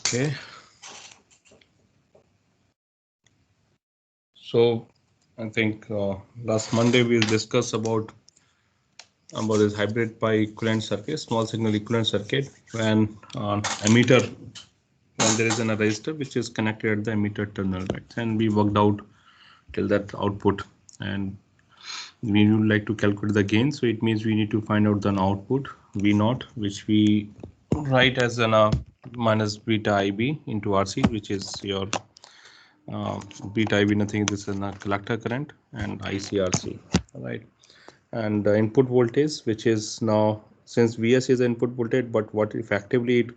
Okay. So I think last Monday we discussed about this hybrid pi equivalent circuit, small signal equivalent circuit, when emitter, when there is a resistor which is connected at the emitter terminal, right? And we worked out till that output, and we would like to calculate the gain. So it means we need to find out the output V naught, which we write as an minus beta IB into RC, which is your beta IB, nothing, this is a collector current, and ICRC, right? And the input voltage, which is now, since Vs is the input voltage, but what effectively it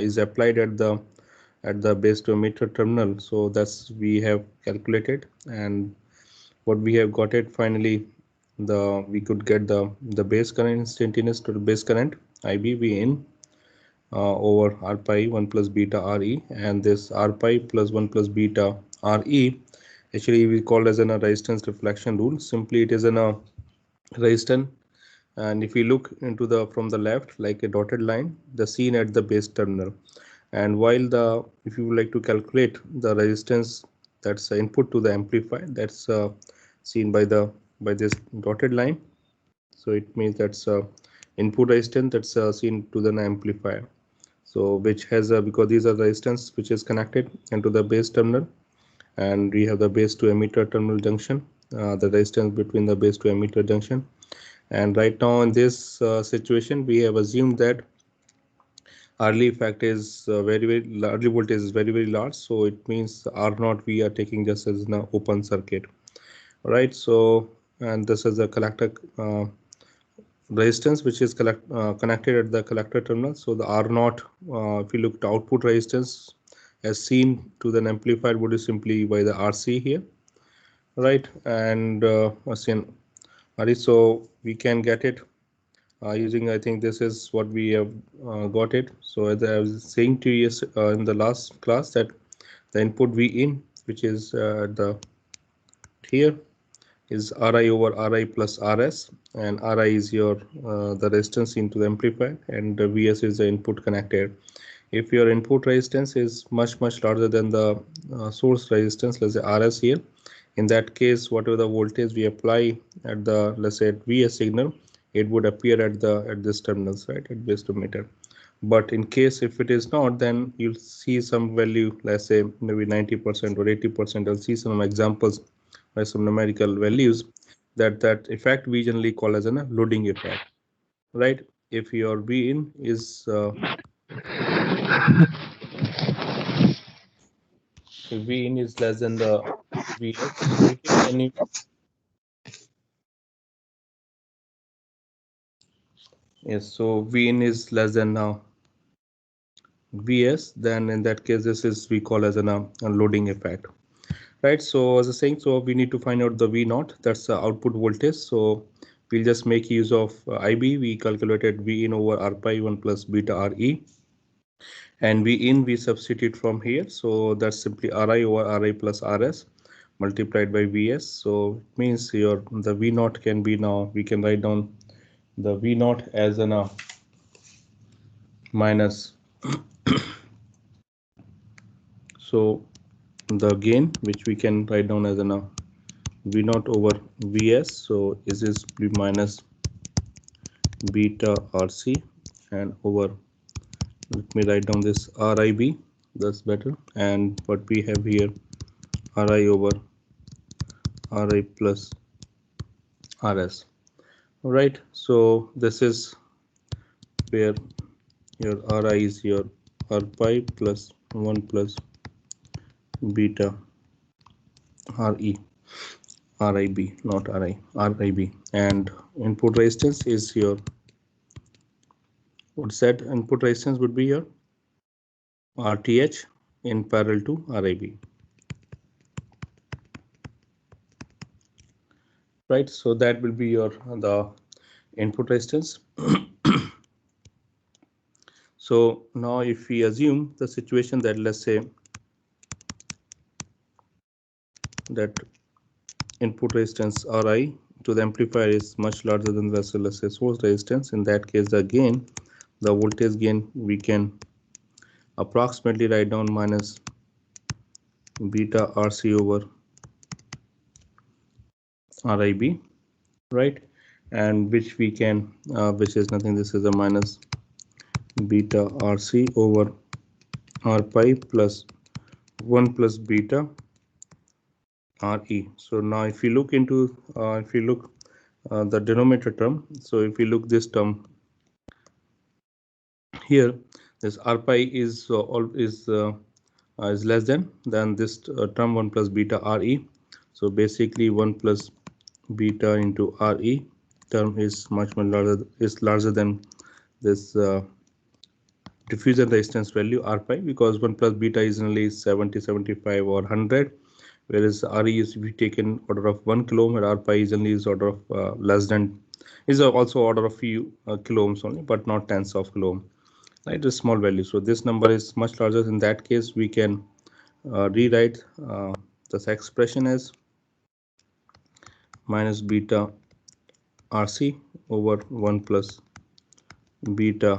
is applied at the base to emitter terminal. So that's we have calculated, and what we have got it finally, we could get the base current instantaneous to the base current IB V in over R pi 1 plus beta Re, and this R pi plus 1 plus beta Re actually we call as a resistance reflection rule. Simply it is a resistance, and if you look into the from the left like a dotted line, the seen at the base terminal, and while if you would like to calculate the resistance that's input to the amplifier, that's seen by this dotted line. So it means that's input resistance that's seen to the amplifier, so which has because these are the resistance which is connected into the base terminal, and we have the base to emitter terminal junction, the resistance between the base to emitter junction. And right now in this situation we have assumed that early effect is very early voltage is very large, so it means R naught we are taking just as an open circuit, right? So, and this is a collector resistance which is connected at the collector terminal. So the R naught, if you look at output resistance as seen to the amplifier, would be simply by the RC here, right? And so we can get it using, I think this is what we have got it. So as I was saying to you in the last class, that the input V in, which is the here, is Ri over Ri plus Rs, and Ri is your the resistance into the amplifier, and the Vs is the input connected. If your input resistance is much larger than the source resistance, let's say Rs here, in that case whatever the voltage we apply at the, let's say, at Vs signal, it would appear at this terminals, right, at base to emitter. But in case if it is not, then you'll see some value, let's say maybe 90% or 80%. I'll see some examples by some numerical values that effect we generally call as a loading effect, right? If your V in is if V in is less than the Vs over here, then yes, so V in is less than now Vs, then in that case this is we call as a loading effect, right? So as I was saying, so we need to find out the V naught, that's the output voltage. So we'll just make use of IB. We calculated V in over R pi 1 plus beta Re, and V in we substitute from here, so that's simply Ri over Ri plus Rs multiplied by Vs. So it means your the V naught can be, now we can write down the V naught as an minus so the gain, which we can write down as an V naught over Vs, so is this minus beta Rc, and over, let me write down this Rib, that's better, and what we have here Ri over Ri plus Rs. All right, so this is where your Ri is your R pi plus 1 plus beta Re, Rib, not Ri, Rib, and input resistance is your, what's that input resistance would be your RTH in parallel to Rib, right? So that will be your the input resistance. So now if we assume the situation that, let's say, that input resistance Ri to the amplifier is much larger than the, let's say, source resistance, in that case the gain, the voltage gain, we can approximately write down minus beta RC over RIB, right? And which we can, which is nothing, this is a minus beta RC over R pi plus 1 plus beta RE. So now if you look into, the denominator term, so if you look this term here, this R pi is is less than this term 1 plus beta RE. So basically 1 plus beta into RE term is much more larger than this diffusion resistance value R pi, because 1 plus beta is only 70, 75 or 100, whereas RE is, if we take in order of 1 kilo ohm, and R pi is only is order of less than, is also order of few kilo ohms only, but not tens of kilo ohm, right? A small value. So this number is much larger. In that case, we can rewrite this expression as minus beta RC over 1 plus beta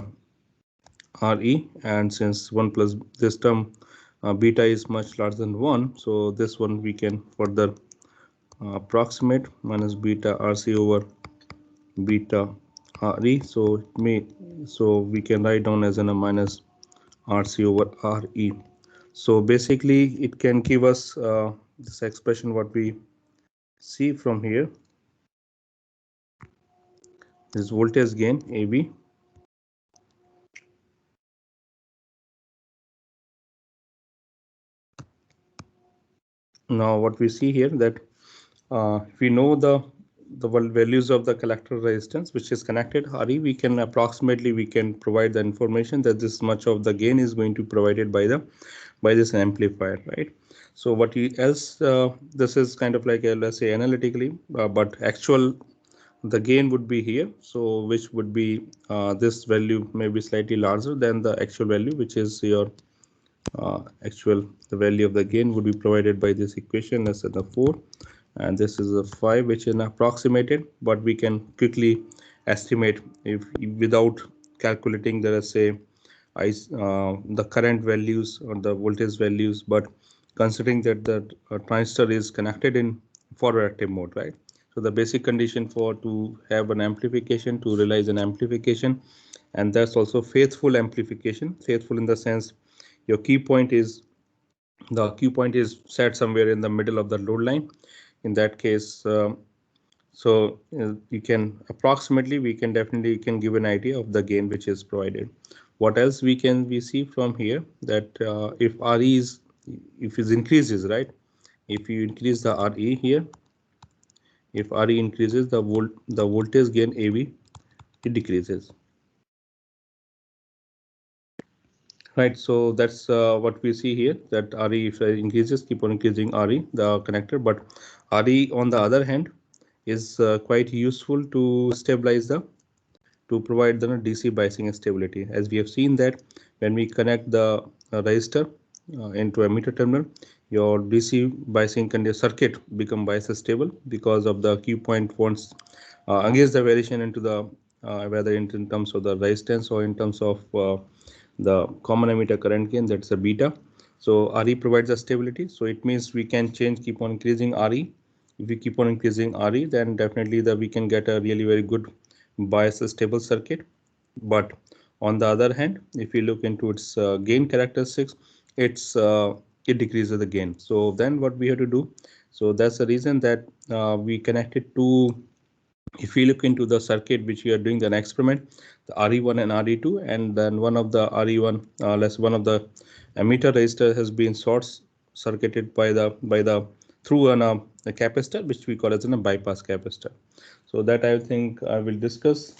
RE, and since 1 plus this term beta is much larger than 1, so this one we can further approximate minus beta RC over beta RE. So it may, so we can write down as a minus RC over RE. So basically it can give us this expression what we see from here, this voltage gain AB. Now what we see here, that we know the values of the collector resistance which is connected RE, we can approximately, we can provide the information that this much of the gain is going to be provided by this amplifier, right? So what else, this is kind of like a, let's say analytically, but actual the gain would be here, so which would be this value may be slightly larger than the actual value, which is your actual, the value of the gain would be provided by this equation, let's say the 4, and this is a 5, which is approximated, but we can quickly estimate if without calculating the, let's say the current values or the voltage values, but considering that the transistor is connected in forward active mode, right? So the basic condition for to have an amplification, to realize an amplification, and that's also faithful amplification. Faithful in the sense your key point is, the key point is set somewhere in the middle of the load line. In that case, so you can approximately, we can definitely can give an idea of the gain which is provided. What else we see from here, that if RE is, if it increases, right? If you increase the RE here, if RE increases, the voltage gain AV, it decreases. Right, so that's what we see here, that RE, if it increases, keep on increasing RE, the connector, but RE on the other hand is quite useful to stabilize the, to provide the DC biasing stability. As we have seen that when we connect the resistor into emitter terminal, your DC biasing circuit become bias stable because of the Q point points against the variation into the whether in terms of the resistance or in terms of the common emitter current gain, that's a beta. So RE provides a stability, so it means we can change, keep on increasing RE. If we keep on increasing RE, then definitely we can get a really very good bias stable circuit. But on the other hand, if you look into its gain characteristics, it decreases the gain. So then what we have to do, so that's the reason that we connected to, if we look into the circuit which we are doing an experiment, the RE1 and RE2, and then one of the RE1, one of the emitter resistor has been short circuited by the through a capacitor which we call as a bypass capacitor. So that I think I will discuss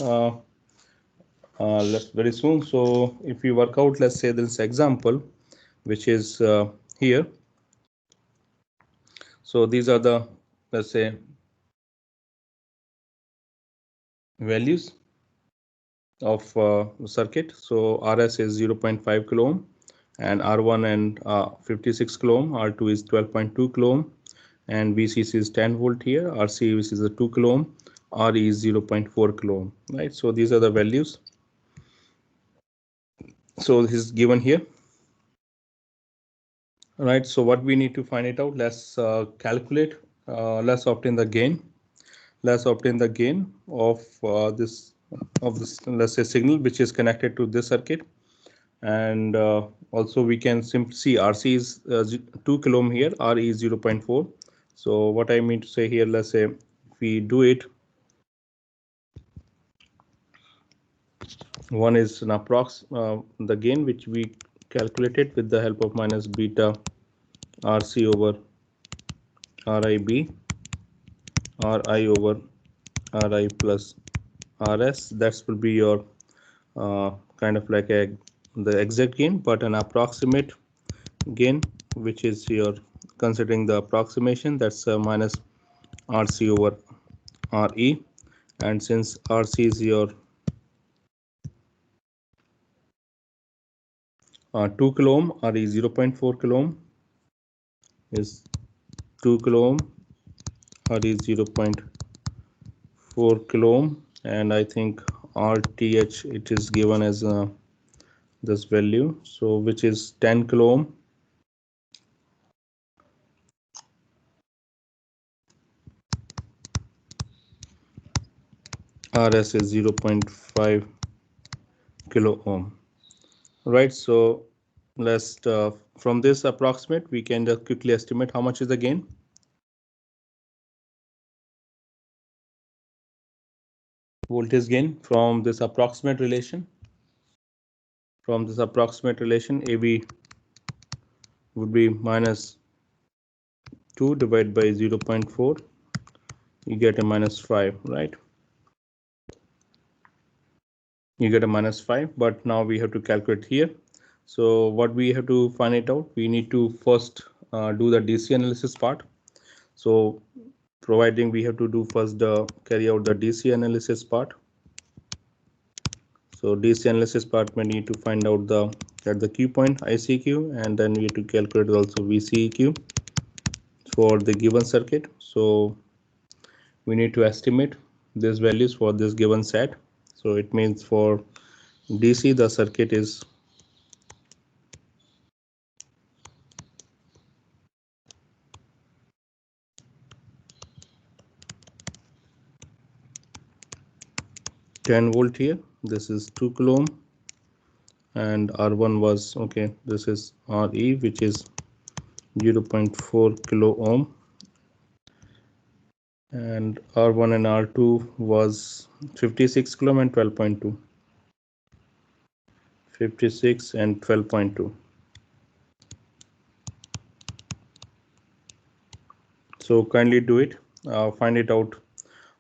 very soon. So if we work out, let's say this example, which is here. So these are the, let's say, values of circuit. So RS is 0.5 kilo ohm, and R1 and 56 kilo ohm, R2 is 12.2 kilo ohm, and VCC is 10 volt here, RC which is a 2 kilo ohm, RE is 0.4 kilo ohm, right? So these are the values. So this is given here. Right, so what we need to find it out, let's calculate, let's obtain the gain. Let's obtain the gain of this let's say signal which is connected to this circuit. And also we can simply see RC is 2 kilo ohm here, RE is 0.4. So what I mean to say here, let's say if we do it, one is an approx the gain which we calculated with the help of minus beta RC over RIB, RI over RI plus RS. That will be your kind of like the exact gain, but an approximate gain, which is your considering the approximation, that's minus RC over RE. And since RC is your 2 kilo ohm, RE 0.4 kilo ohm is 2 kilo ohm, RE 0.4 kilo ohm, and I think RTH it is given as this value, so which is 10 kilo ohm. RS is 0.5 kilo ohm. Right, so let's from this approximate we can just quickly estimate how much is the gain. Voltage gain from this approximate relation. From this approximate relation, AB would be minus 2 divided by 0.4. You get a minus 5, right? You get a minus 5, but now we have to calculate here. So what we have to find it out, we need to first do the DC analysis part. So providing we have to do first carry out the DC analysis part. So DC analysis part, we need to find out at the Q point ICQ, and then we have to calculate also VCEQ for the given circuit. So we need to estimate these values for this given set. So it means for DC the circuit is 10 volt here. This is 2 kilo ohm, and R1 was okay. This is RE, which is 0.4 kilo ohm, and R1 and R2 was 56 kilo ohm and 12.2. 56 and 12.2. So kindly do it. Find it out.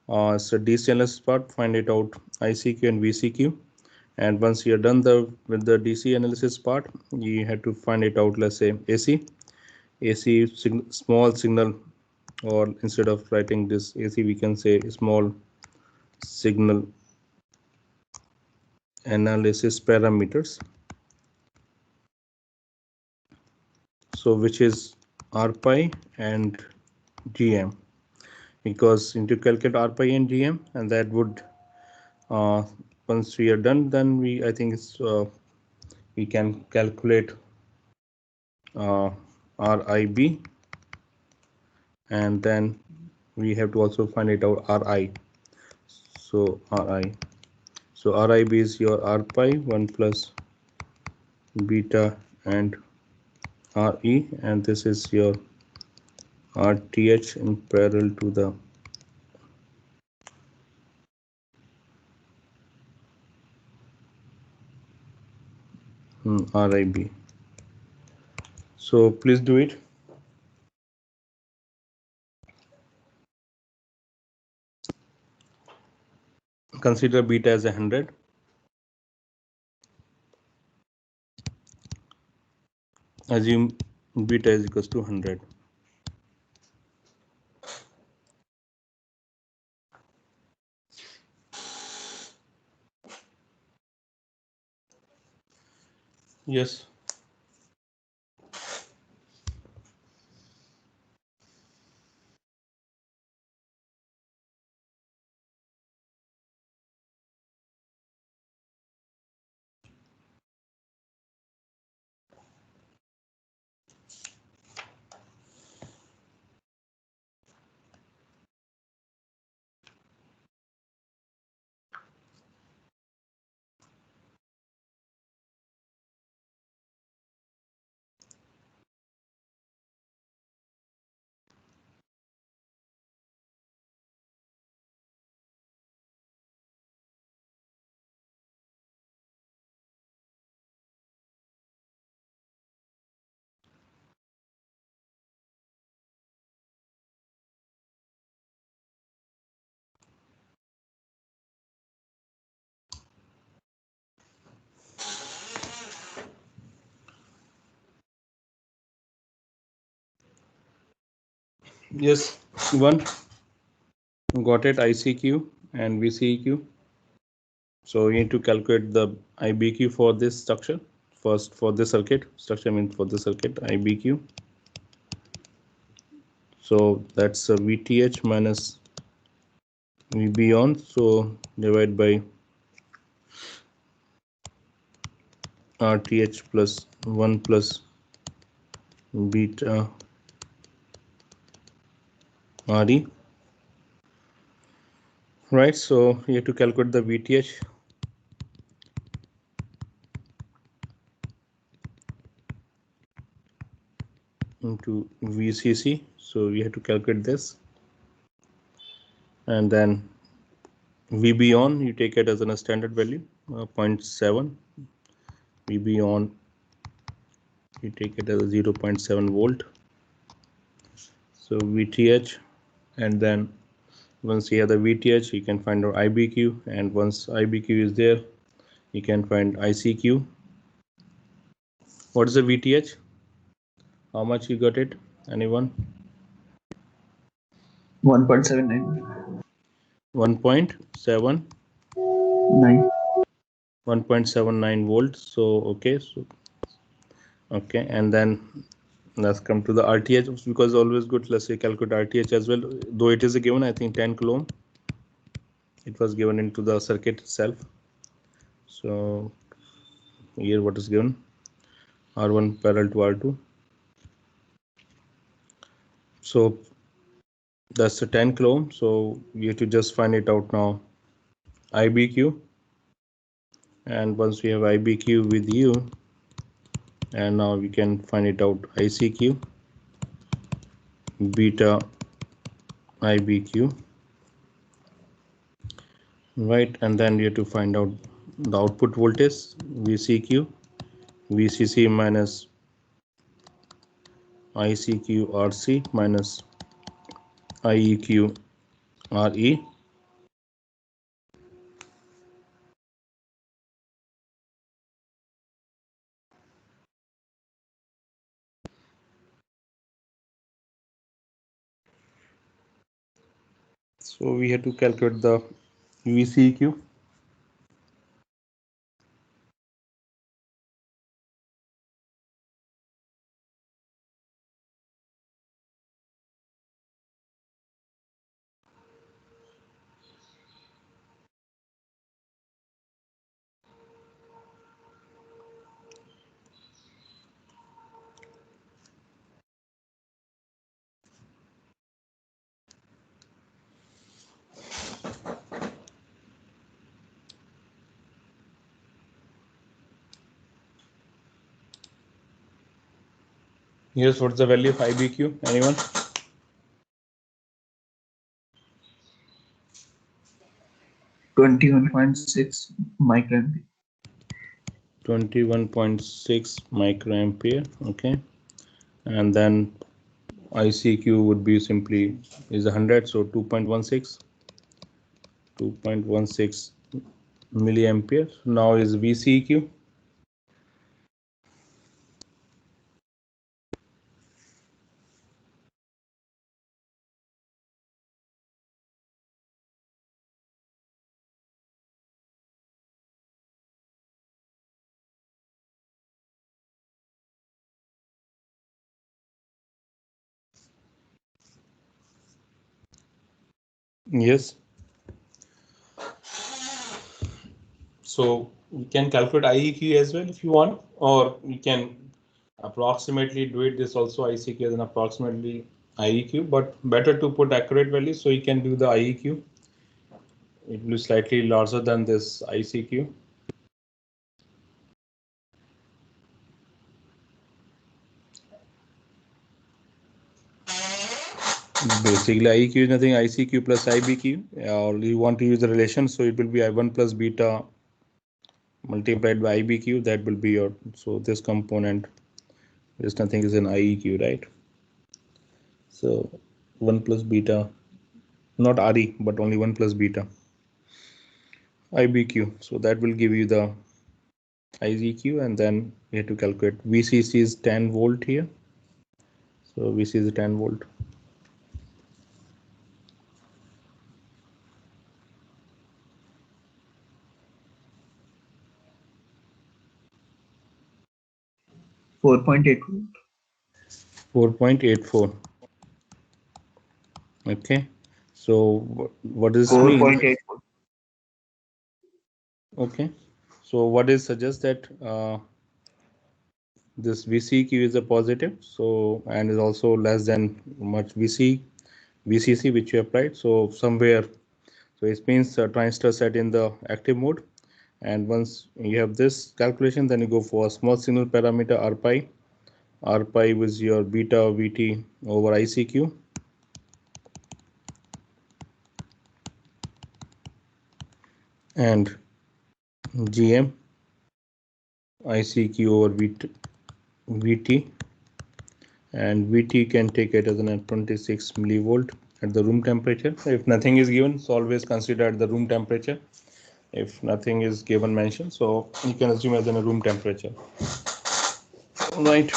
So DC analysis part, find it out ICQ and VCQ. And once you're done with the DC analysis part, you have to find it out, let's say AC small signal, or instead of writing this AC, we can say small signal analysis parameters. So which is RPi and GM, because you need to calculate RPi and GM, and that would once we are done, then I think it's we can calculate RIB, and then we have to also find it out RI. So RI, so RIB is your R pi 1 plus beta and RE, and this is your RTH in parallel to the RIB. So please do it. Consider beta as 100. Assume beta is equals to 100. Yes. Yes, one got it, ICQ and VCEQ. So you need to calculate the IBQ for this structure. First for this circuit structure, I mean for the circuit IBQ. So that's VTH minus VB on. So divide by RTH plus 1 plus beta RE. Right, so you have to calculate the VTH into VCC. So we have to calculate this, and then VB on you take it as a standard value 0.7. VB on you take it as a 0.7 volt. So VTH, and then once you have the VTH you can find out IBQ, and once IBQ is there you can find ICQ. What is the VTH? How much you got it? Anyone? 1.79. 1.7 9. 1.79 volts. So okay, so okay, and then let's come to the RTH, because always good. Let's say calculate RTH as well, though it is a given. I think 10 kilo ohm. It was given into the circuit itself. So here what is given? R1 parallel to R2. So that's a 10 kilo ohm. So you have to just find it out now. IBQ, and once we have IBQ with you, and now we can find it out ICQ, beta IBQ, right? And then you have to find out the output voltage VCQ, VCC minus ICQ RC minus IEQ RE. So we have to calculate the VCQ. Here's what's the value of IBQ. Anyone? 21.6 microampere. 21.6 microampere. Okay, and then ICQ would be simply is 100, so 2.16 milliampere. Now is VCQ. Yes. So you can calculate IEQ as well if you want, or you can approximately do it. This also ICQ as an approximately IEQ, but better to put accurate values. So you can do the IEQ. It will be slightly larger than this ICQ. Basically, IEQ is nothing, ICQ plus IBQ. Or you want to use the relation, so it will be I1 plus beta multiplied by IBQ. That will be your, so this component is nothing, is an IEQ, right? So 1 plus beta, not RE, but only 1 plus beta IBQ. So that will give you the IEQ, and then we have to calculate VCC is 10 volt here. So VCC is 10 volt. 4.8. 4.84. Okay. So what does this mean? 4.8. Okay. So what is suggest that this VCQ is a positive, so and is also less than much VCC which you applied. So somewhere, so it means transistor set in the active mode. And once you have this calculation, then you go for a small signal parameter R pi. R pi was your beta VT over ICQ. And GM ICQ over VT, and VT can take it as an 26 millivolt at the room temperature. If nothing is given, so always consider at the room temperature. If nothing is given mentioned, so you can assume as in a room temperature. Right.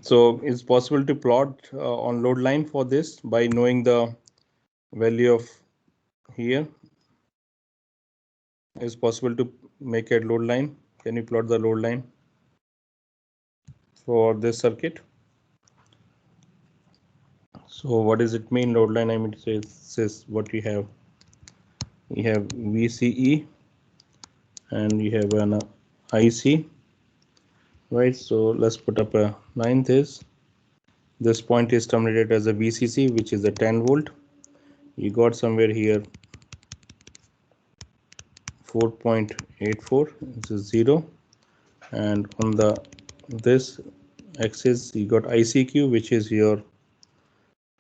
So it's possible to plot on load line for this by knowing the value of here. It's possible to make a load line. Can you plot the load line for this circuit? So what does it mean, load line? I mean, it says what you have. You have VCE and you have an IC, right? So let's put up a line. This point is terminated as a VCC, which is a 10 volt. You got somewhere here 4.84, this is 0, and on the this axis you got ICQ, which is your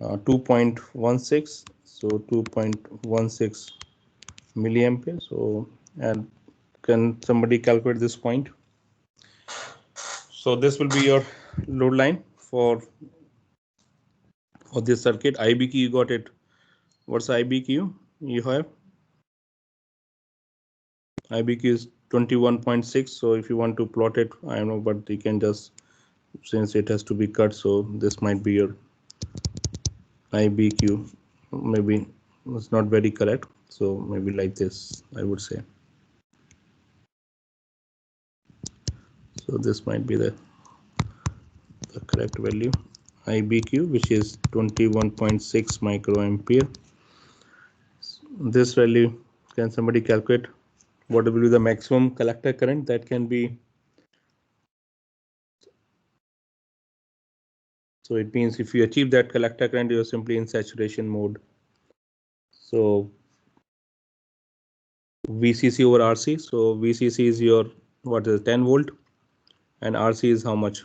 2.16, so 2.16 milliampere. So, and can somebody calculate this point? So this will be your load line for this circuit. IBQ, you got it. What's IBQ? You have IBQ is 21.6. So if you want to plot it, I don't know, but you can just, since it has to be cut, so this might be your IBQ. Maybe it's not very correct. So maybe like this, I would say. So this might be the correct value. IBQ, which is 21.6 microampere. This value, can somebody calculate what will be the maximum collector current that can be? So it means if you achieve that collector current, you're simply in saturation mode. So VCC over RC. So VCC is your, what is it, 10 volt, and RC is how much?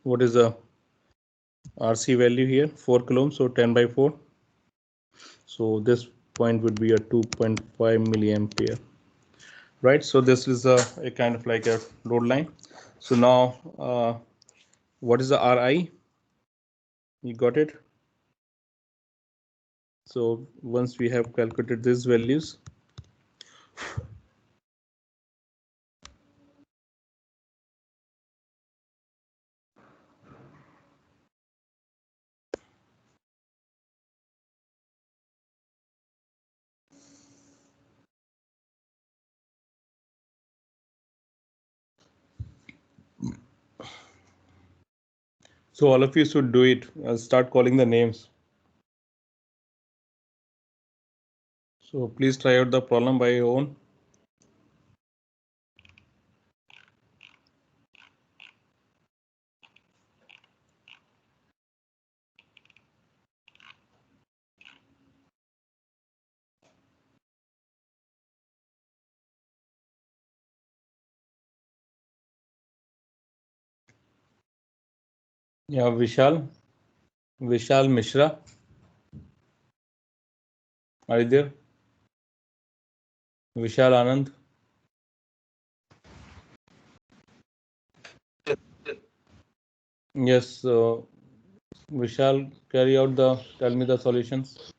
What is the RC value here? 4 coulombs, so 10 by 4. So this point would be a 2.5 milliampere, right? So this is a kind of like a load line. So now what is the RI? You got it? So once we have calculated these values, so all of you should do it. Start calling the names. So please try out the problem by your own. Yeah, Vishal Mishra, are you there? Vishal Anand. Yes, Vishal, carry out tell me the solutions.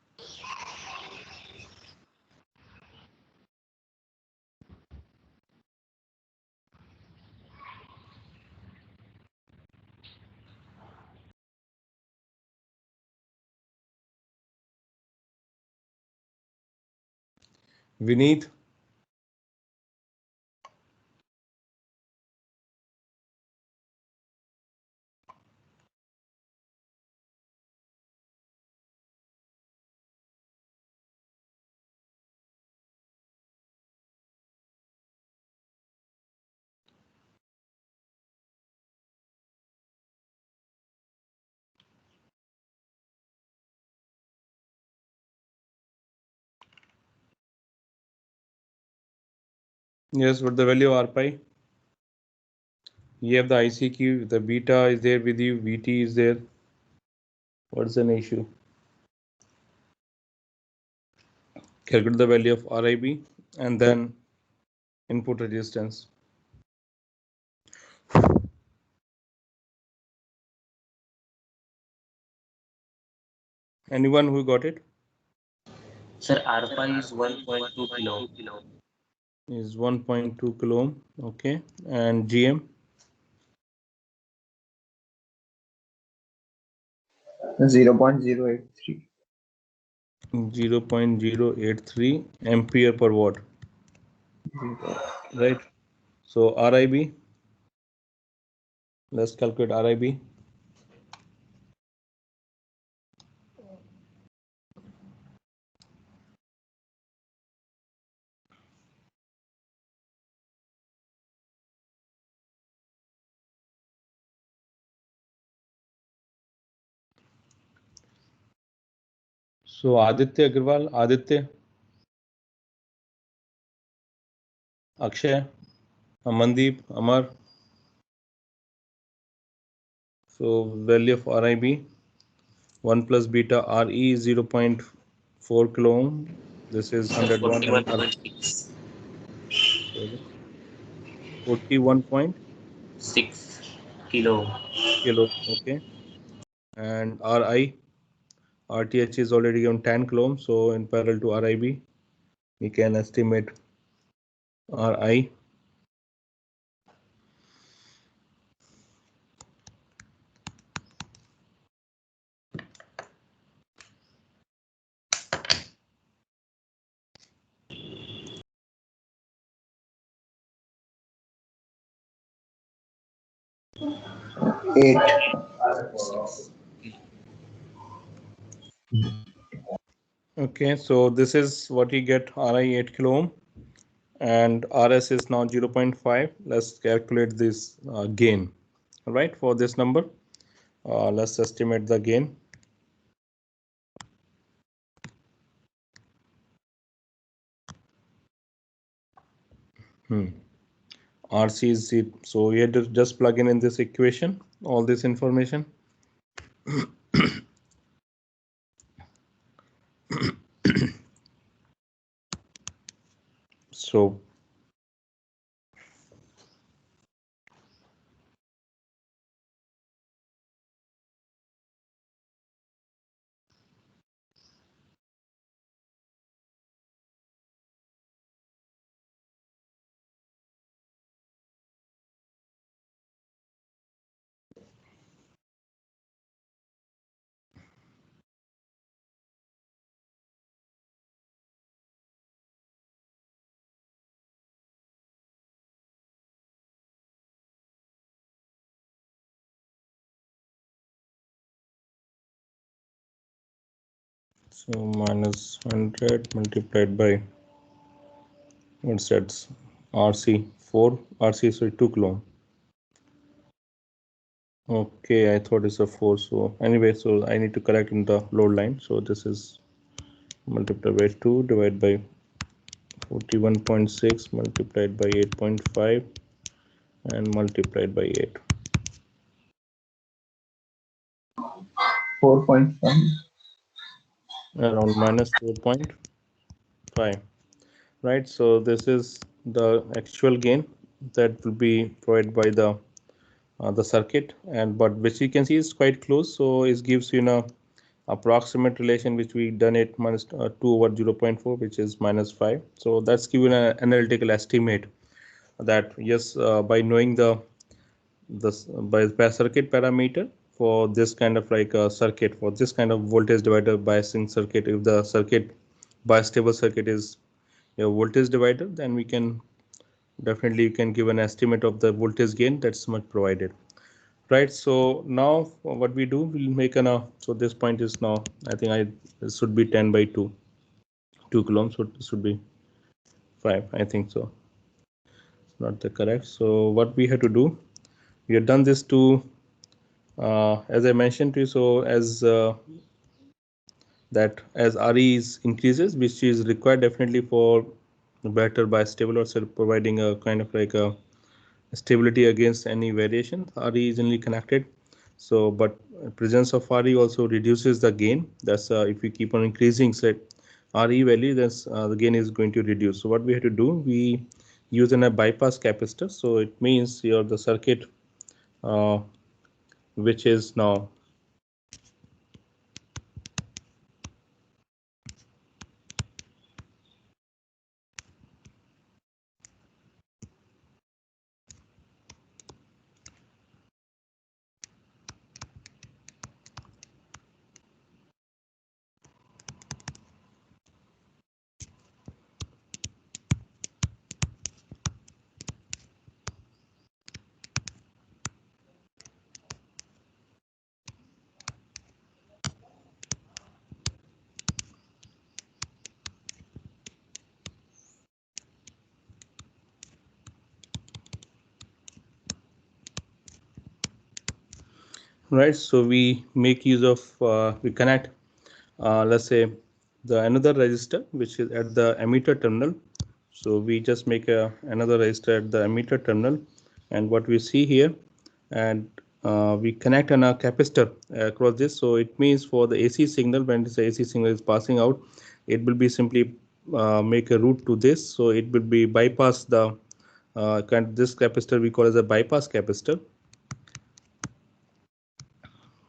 Vineet, Yes, what the value of R pi? You have the ICQ, the beta is there with you, VT is there. What's an issue? Calculate the value of RIB and then input resistance. Anyone who got it? Sir, R pi is 1.2 kilo. Is 1.2 kilo ohm. Okay, and GM 0.083. 0.083 ampere per watt. Right. So RIB. Let's calculate RIB. So Aditya Agarwal, Aditya, Akshay, Amandeep, Amar. So value of RIB 1 plus beta RE is 0.4 kilo ohm. This is Sir, 101 and 41.6. 41.6 kilo. kilo. Okay, and RTH is already given 10 kilo ohm. So in parallel to RIB, we can estimate RI. Eight. Okay, so this is what you get RI 8 kilo ohm and RS is now 0.5. Let's calculate this gain. All right, for this number, let's estimate the gain. RC is zero. So we had to just plug in this equation, all this information. So minus 100 multiplied by what's that? RC 4, RC is 2 kilo ohm. Okay, I thought it's a 4. So anyway, so I need to correct in the load line. So this is multiplied by 2 divided by 41.6 multiplied by 8.5 and multiplied by 8. 4.5. Around minus 4.5. Right, so this is the actual gain that will be provided by the circuit, and but which you can see is quite close. So it gives you an approximate relation which we done it minus 2 over 0.4, which is minus 5. So that's given an analytical estimate that yes, by knowing this by circuit parameter for this kind of like a circuit, for this kind of voltage divider biasing circuit, if the circuit bias stable circuit is a voltage divider, then we can definitely you can give an estimate of the voltage gain that's much provided. Right, so now what we do, we'll make an so this point is now I think it should be 10 by 2 kilo ohms, so it should be 5, I think so. It's not the correct. So what we have to do, we have done this to as I mentioned to you, so as that as RE is increases, which is required definitely for better bistable or providing a kind of like a stability against any variation. RE is generally connected. So, but presence of RE also reduces the gain. That's if we keep on increasing say RE value, then the gain is going to reduce. So what we have to do, we use a bypass capacitor. So it means your the circuit which is now right. So we make use of we connect let's say the another resistor which is at the emitter terminal. So we just make another resistor at the emitter terminal, and what we see here, and we connect on a capacitor across this. So it means for the AC signal, when this AC signal is passing out, it will be simply make a route to this. So it will be bypass the this capacitor we call as a bypass capacitor.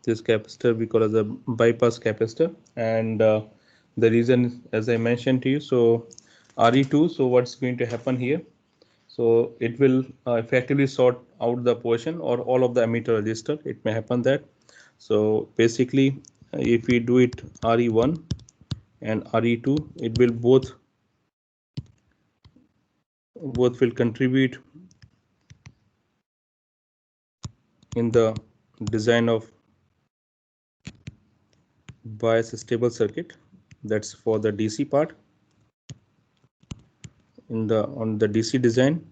This capacitor we call as a bypass capacitor, and the reason, as I mentioned to you, so RE2. So what's going to happen here? So it will effectively sort out the portion or all of the emitter resistor. It may happen that. So basically, if we do it RE1 and RE2, it will both will contribute in the design of bias stable circuit. That's for the DC part. In the on the DC design,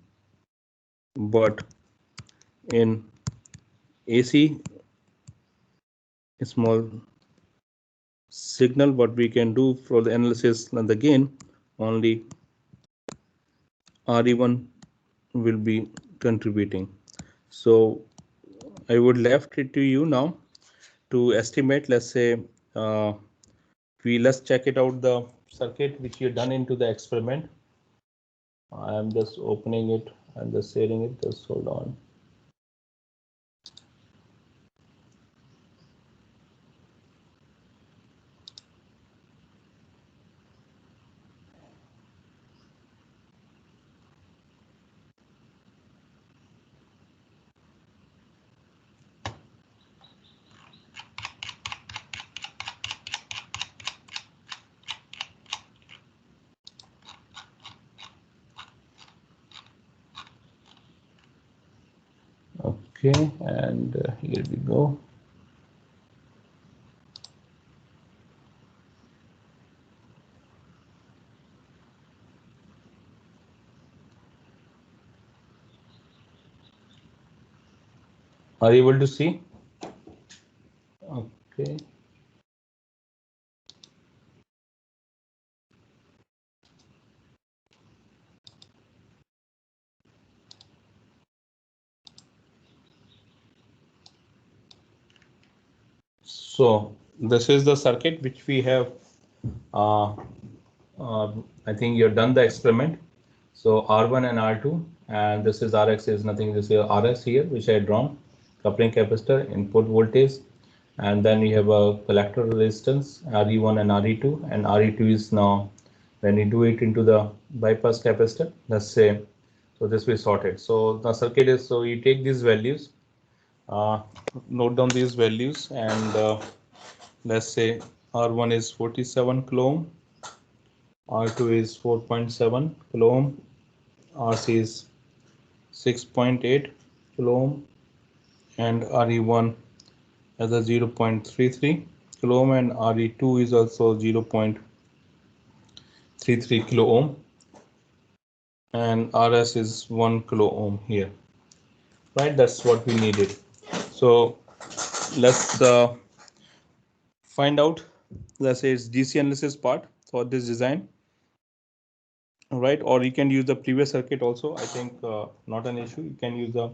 but in AC small signal, what we can do for the analysis and the gain, only RE1 will be contributing. So I would left it to you now to estimate. Let's say let's check it out the circuit which you done into the experiment. I am just opening it and just sharing it. Just hold on. Okay, and here we go. Are you able to see? Okay. So this is the circuit which we have. Uh, I think you've done the experiment. So R1 and R2, and this is RX is nothing. This is RS here, which I drawn. Coupling capacitor, input voltage, and then we have a collector resistance RE1 and RE2, and RE2 is now when you do it into the bypass capacitor. Let's say so this will sort it. So the circuit is, so you take these values, note down these values, and let's say R1 is 47 kilo ohm, R2 is 4.7 kilo ohm, RC is 6.8 kilo ohm, and RE1 as a 0.33 kilo ohm, and RE2 is also 0.33 kilo ohm, and RS is 1 kilo ohm here. Right, that's what we needed. So let's find out. Let's say it's DC analysis part for this design. right? Or you can use the previous circuit also. I think not an issue. You can use the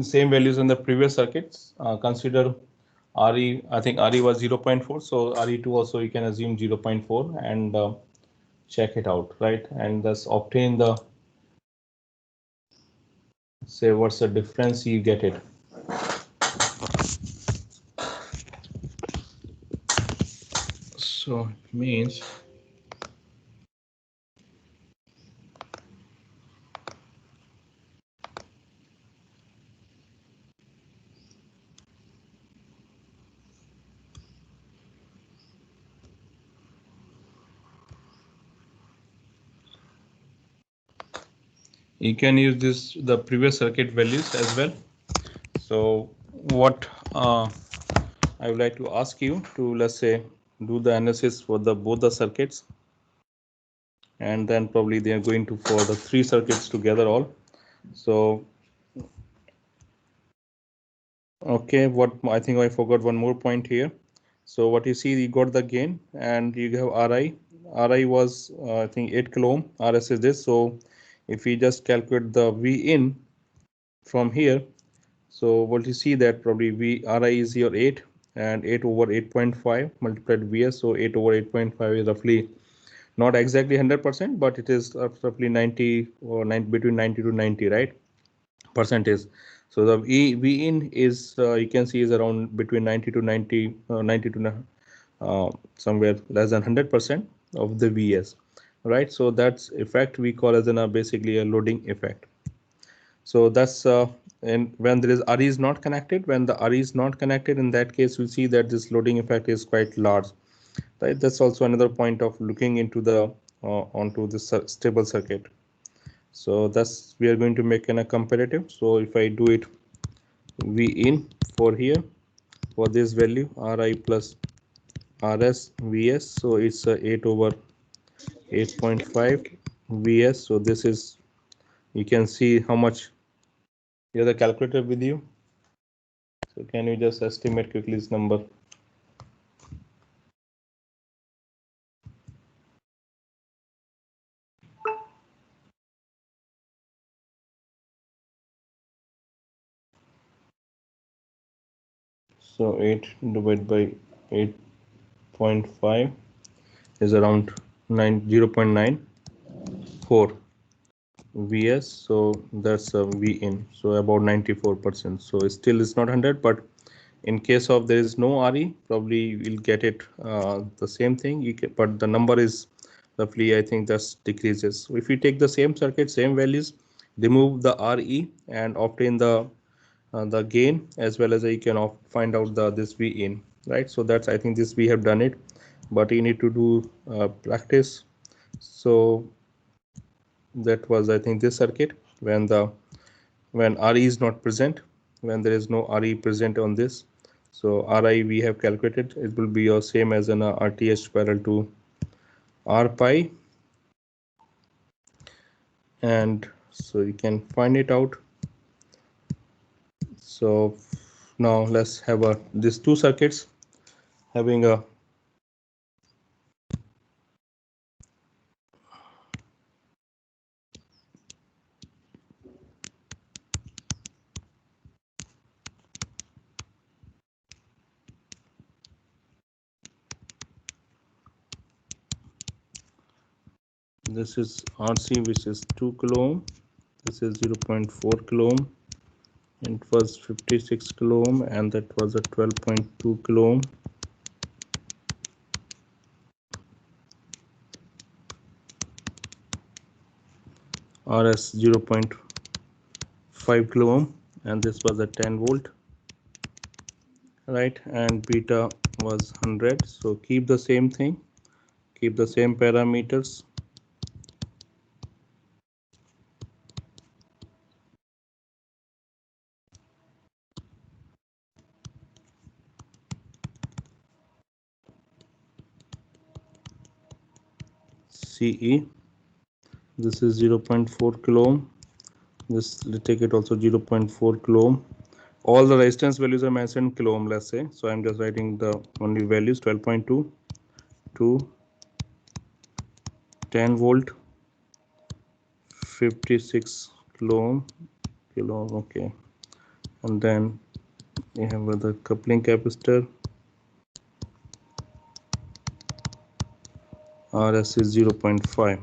same values in the previous circuits. Consider RE, I think RE was 0.4, so RE2 also you can assume 0.4 and check it out, right? And thus obtain the, say, what's the difference, you get it. So it means you can use this, the previous circuit values as well. So what I would like to ask you to, let's say, do the analysis for the both the circuits, and then probably they are going to for the three circuits together all. So okay, what I think I forgot one more point here. So what you see, you got the gain and you have RI. RI was I think 8 kilo ohm. RS is this. So if we just calculate the V in from here, so what you see that probably RI is your 8 and 8 over 8.5 multiplied VS. So 8 over 8.5 is roughly not exactly 100%, but it is roughly 90 or 9 between 90 to 90, right? Percentage. So the V in is you can see is around between 90 to 90, 90 to somewhere less than 100% of the VS, right? So that's effect we call as basically a loading effect. So that's and when there is RE is not connected, when the RE is not connected, in that case we see that this loading effect is quite large, right? That's also another point of looking into the onto this stable circuit. So that's we are going to make a comparative. So if I do it V in for here for this value RI plus RS VS, so it's 8 over 8.5 VS. So this is, you can see how much. You have the calculator with you, so can you just estimate quickly this number? So 8 divided by 8.5 is around 0.94 VS. So that's V in, so about 94%. So still it's not 100, but in case of there is no RE, probably we'll get it the same thing. You can, but the number is roughly, I think that's decreases. So if you take the same circuit, same values, remove the RE and obtain the gain, as well as you can find out the this V in, right? So that's, I think this we have done it, but you need to do practice. So that was, I think, this circuit when RE is not present, when there is no RE present on this. So RI we have calculated, it will be your same as an RTH parallel to R pi, and so you can find it out. So now let's have these two circuits having a this is RC, which is 2 kilo ohm, this is 0.4 kilo ohm, and it was 56 kilo ohm, and that was a 12.2 kilo ohm. RS 0.5 kilo ohm, and this was a 10 volt, right? And beta was 100. So keep the same thing, keep the same parameters. CE, this is 0.4 kilo ohm, this, let's take it also 0.4 kilo ohm. All the resistance values are mentioned kilo ohm, let's say. So I'm just writing the only values, 12.2 to 10 volt, 56 kilo ohm, okay. And then we have the coupling capacitor, RS is 0.5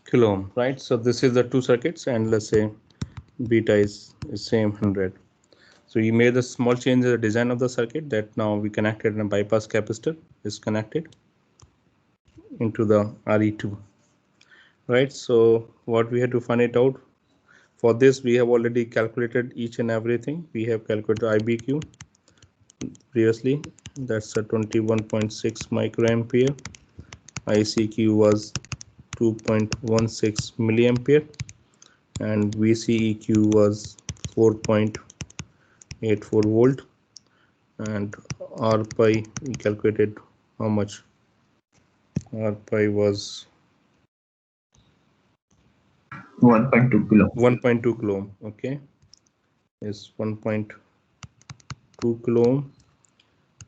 kilo ohm, right? So this is the two circuits, and let's say beta is same 100. So you made a small change in the design of the circuit, that now we connected a bypass capacitor is connected into the RE2, right? So what we had to find it out, for this we have already calculated each and everything. We have calculated IBQ previously, that's a 21.6 microampere. ICQ was 2.16 milliampere, and VCEQ was 4.84 volt, and R pi we calculated how much. R pi was 1.2 kilo. 1.2 kilo ohm, okay, is 1.2 kilo ohm,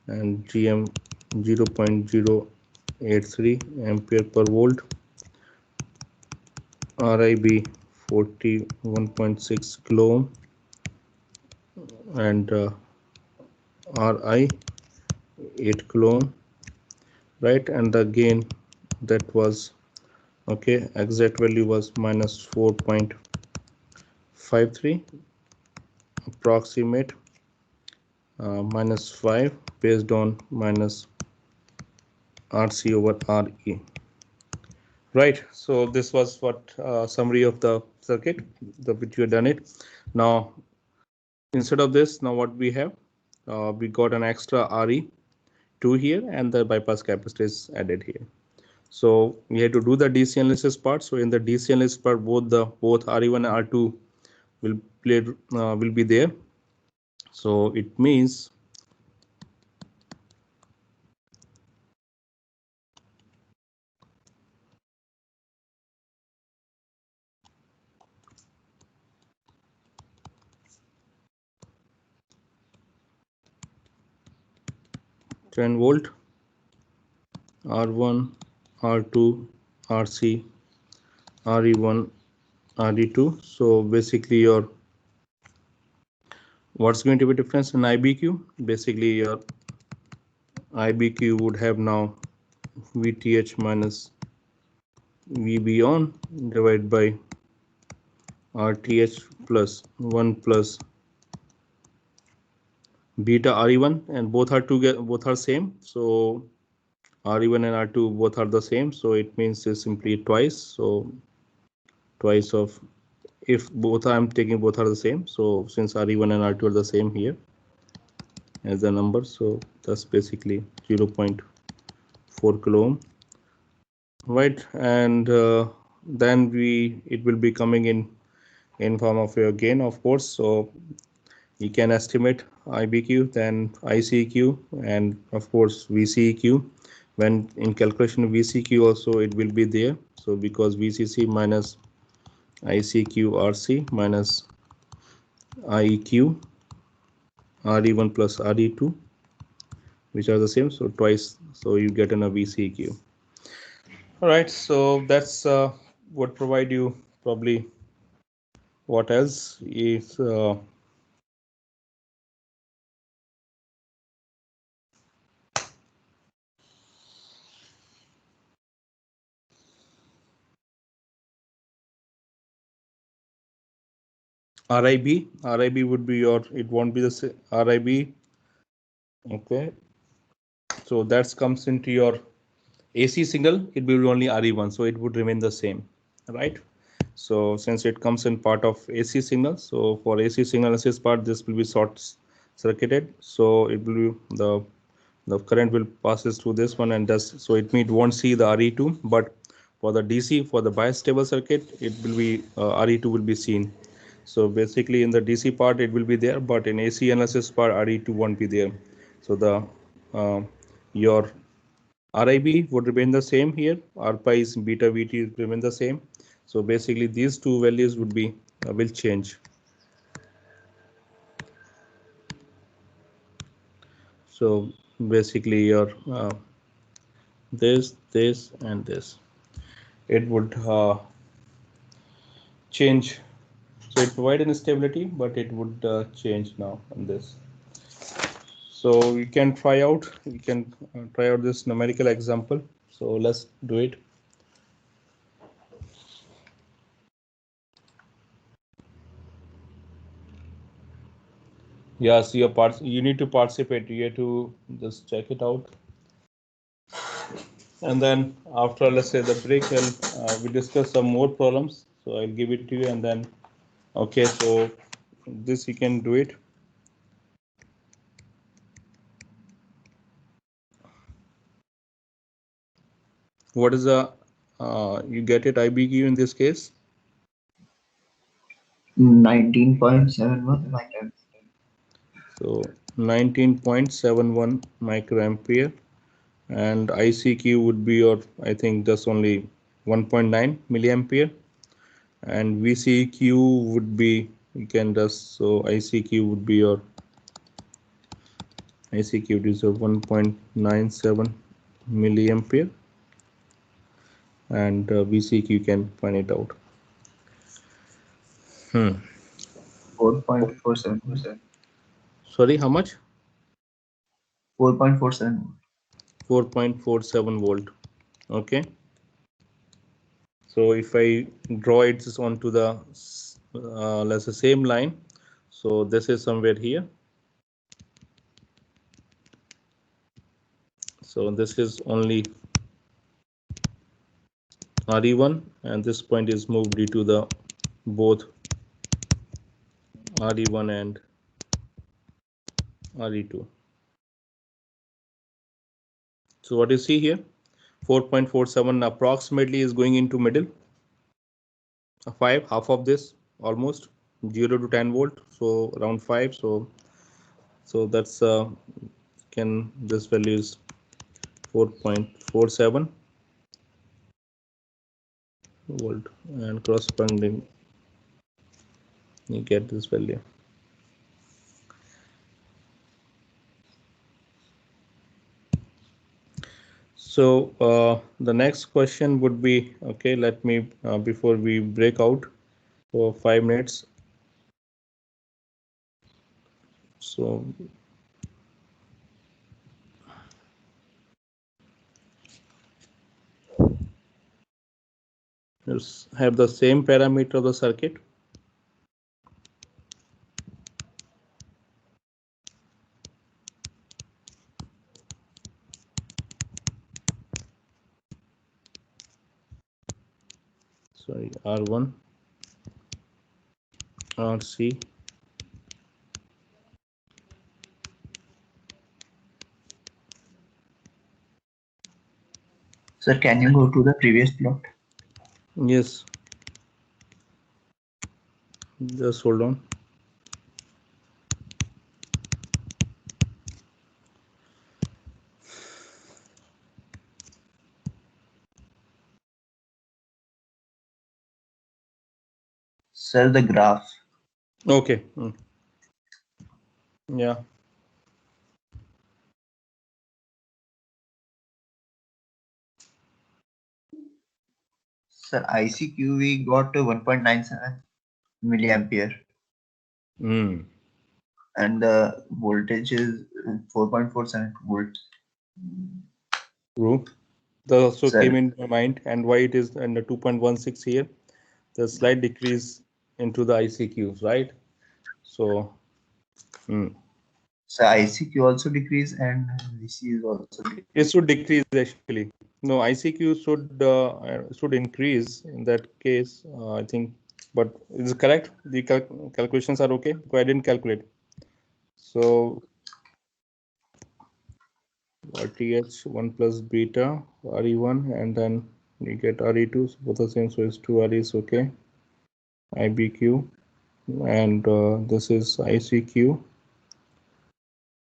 and GM 0.083 ampere per volt. RIB 41.6 kilo ohm, and RI 8 kilo ohm, right? And the gain that was, okay, exact value was minus 4.53, approximate minus 5 based on minus RC over RE, right? So this was what summary of the circuit, the which you have done it. Now instead of this, now what we have, we got an extra RE2 here, and the bypass capacitor is added here. So we had to do the DC analysis part. So in the DC analysis part, both RE1 and R2 will be there. So it means (10 volt) R1, R2, RC, RE1, RE2. So basically your what's going to be difference in IBQ? Basically your IBQ would have now VTH minus VB on divided by RTH plus 1 plus beta RE1, and both are same. So RE1 and R2 both are the same. So it means it's simply twice. So twice of, if both I'm taking both are the same. So since RE1 and R2 are the same here as the number, so that's basically 0.4 kilo ohm, right? And then it will be coming in form of your gain, of course. So you can estimate IBQ, then ICQ, and of course VCEQ. When in calculation of VCQ also it will be there. So because VCC minus ICQ RC minus IEQ RE1 plus RE2, which are the same, so twice, so you get in a VCEQ. All right, so that's what provide you probably. What else is RIB? RIB would be your, it won't be the RIB. Okay, so that comes into your AC signal, it will be only RE1, so it would remain the same, right? So since it comes in part of AC signal, so for AC signal analysis part, this will be short circuited, so it will be the current will passes through this one, and does so it means won't see the RE2, but for the DC, for the bias stable circuit, it will be RE2 will be seen. So basically in the DC part it will be there, but in AC analysis part RE2 won't be there. So the your RIB would remain the same here. R pi is beta VT remain the same. So basically these two values would be will change. So basically your this and this. it would change. So it provided instability, but it would change now on this. So we can try out. We can try out this numerical example. So let's do it. Yeah, so you need to participate. You have to just check it out. And then after, let's say, the break, we discuss some more problems. So I'll give it to you, and then okay, so this you can do it. What is the you get it IBQ in this case? 19.71 microampere. So 19.71 microampere, and ICQ would be your, I think, just only 1.9 milliampere, and VCQ would be, you can just, so ICQ would be your, ICQ is your 1.97 milliampere, and VCQ can find it out. 4.47. Sorry, how much? 4.47. 4.47 volt. Okay. So if I draw it onto the let's say same line, so this is somewhere here. So this is only RE1, and this point is moved due to the both RE1 and RE2. So what you see here, 4.47 approximately is going into middle. 5, half of this, almost 0 to 10 volt, so around 5. So that's can this value is 4.47 volt, and corresponding you get this value. So the next question would be, okay, let me before we break out for 5 minutes. So let's have the same parameter of the circuit. Sorry, R1, RC, Sir, can you go to the previous plot? yes, just hold on. Sir, the graph. Okay. Yeah. Sir, ICQ we got 1.97 milliampere. And the voltage is 4.47 volt. True. That also Sir, came in my mind, and why it is under 2.16 here. The slight decrease into the ICQs, right? So so ICQ also decrease and VC is also decrease. it should decrease actually. No, ICQ should increase in that case, I think, but is it correct? The calculations are okay because I didn't calculate. So RTH 1 plus beta RE1, and then you get RE2, so both the same, so it's 2 REs, okay. IBQ, and this is ICQ,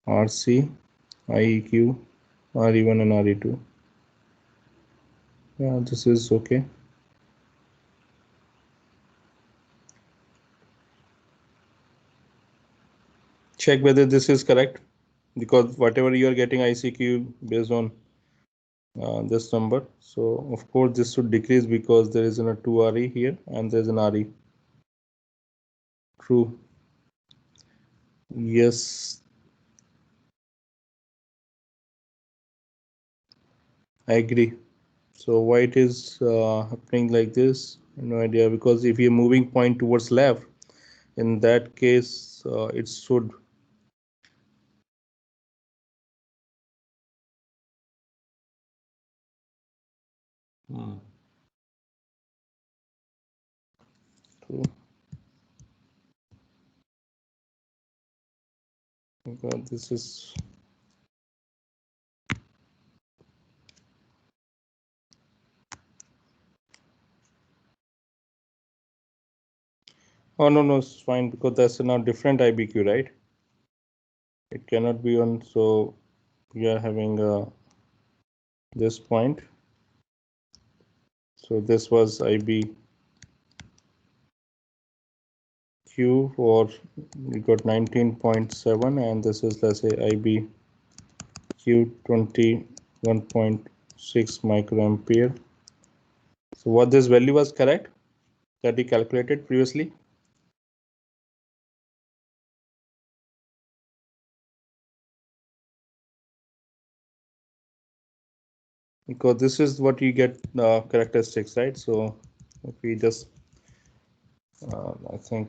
RC, IEQ, RE1 and RE2. Yeah, this is okay. Check whether this is correct, because whatever you are getting ICQ based on this number. So of course this should decrease because there is a 2 RE here and there is an RE. True. Yes, I agree. So why it is happening like this? No idea, because if you're moving point towards left, in that case it should. True. Because this is. Oh no, it's fine because that's a now different IBQ, right? It cannot be on. So we are having this point. So this was IBQ for we got 19.7, and this is, let's say, IBQ 21.6 microampere. So what this value was correct that we calculated previously? Because this is what you get characteristics, right? So if we just I think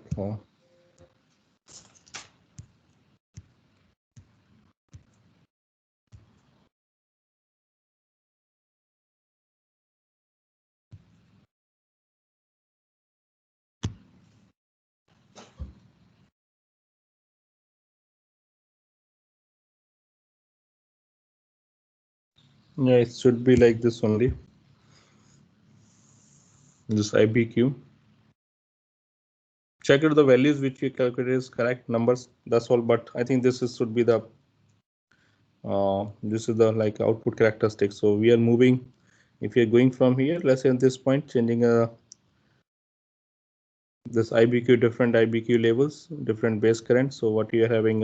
yeah, it should be like this only, this IBQ. Check out the values which you calculated is correct numbers, that's all. But I think this is should be the this is the like output characteristic. So we are moving, if you're going from here, let's say at this point, changing this IBQ, different IBQ levels, different base current. So what you're having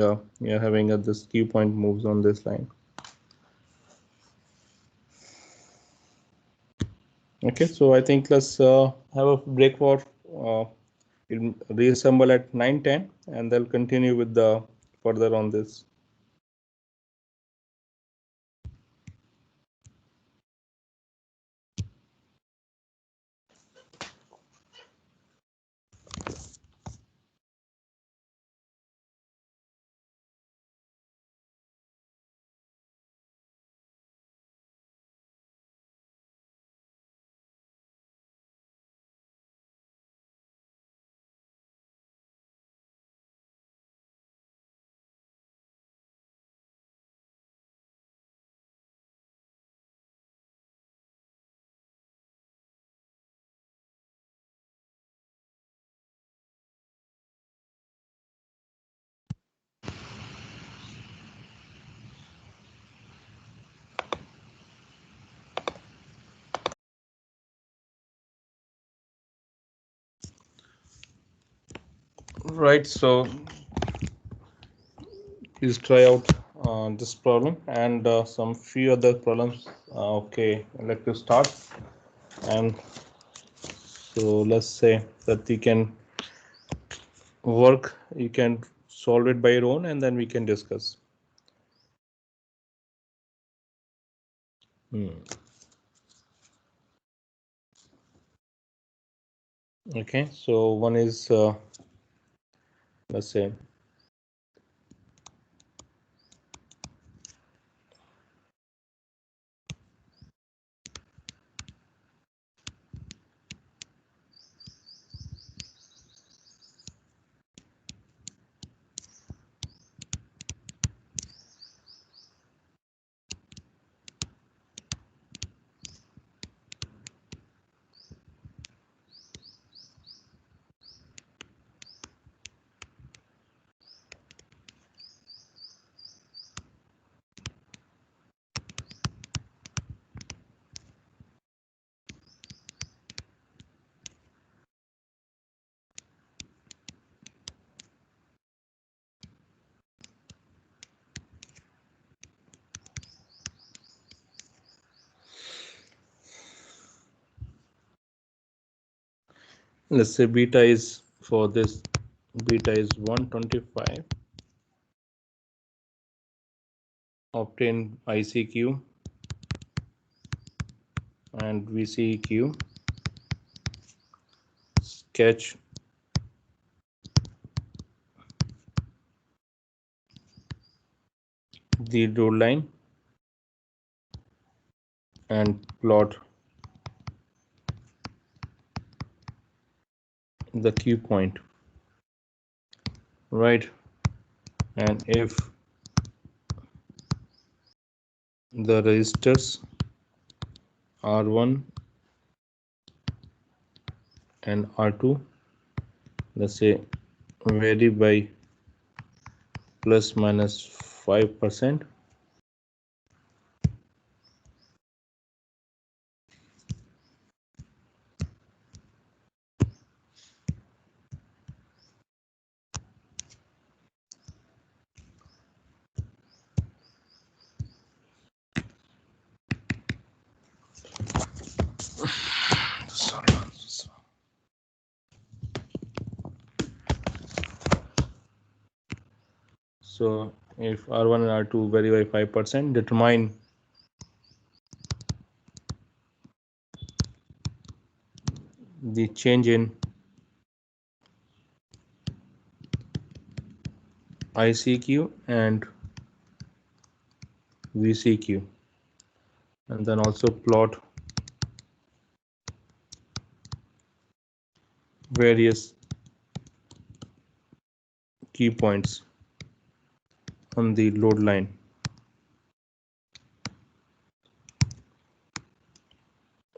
this Q point moves on this line. Okay, so I think let's have a break for we'll reassemble at 9:10 and they'll continue with the further on this. Right, so please try out this problem and some few other problems. Okay, I'd like to start, and so let's say that you can work, you can solve it by your own, and then we can discuss. Okay, so one is let's say let's say beta is for this, beta is 125, obtain ICQ and VCQ, sketch the load line and plot the Q point, right? And if the resistors R1 and R2, let's say, vary by plus minus 5%, so if R1 and R2 vary by 5%, determine the change in ICQ and VCQ, and then also plot various key points on the load line.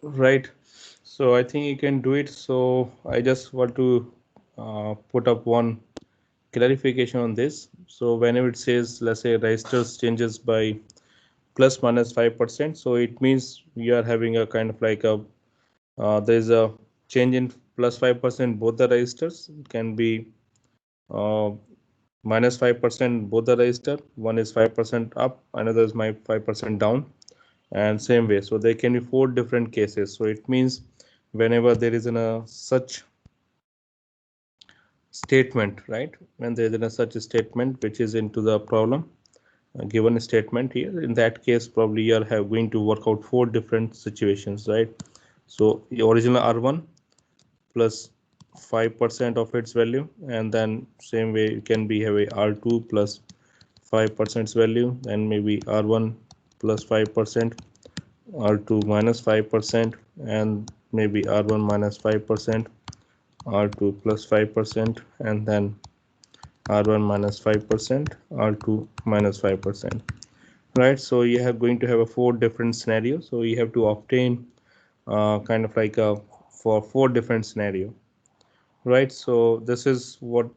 Right, so I think you can do it. So I just want to put up one clarification on this. So whenever it says, let's say, resistors changes by plus minus 5%, so it means we are having a kind of like a there's a change in plus 5% both the resistors. It can be minus 5% both the resistor, one is 5% up, another is my 5% down, and same way. So there can be 4 different cases. So it means whenever there is a such statement, right, when there is such a statement which is into the problem, given a statement here, in that case probably you are going to work out 4 different situations, right? So the original R1 plus 5% of its value, and then same way you can be have a R2 plus 5% value, and maybe R1 plus 5%, R2 minus 5%, and maybe R1 minus 5%, R2 plus 5%, and then R1 minus 5%, R2 minus 5%, right? So you have going to have a 4 different scenarios. So you have to obtain kind of like a for 4 different scenario, right? So this is what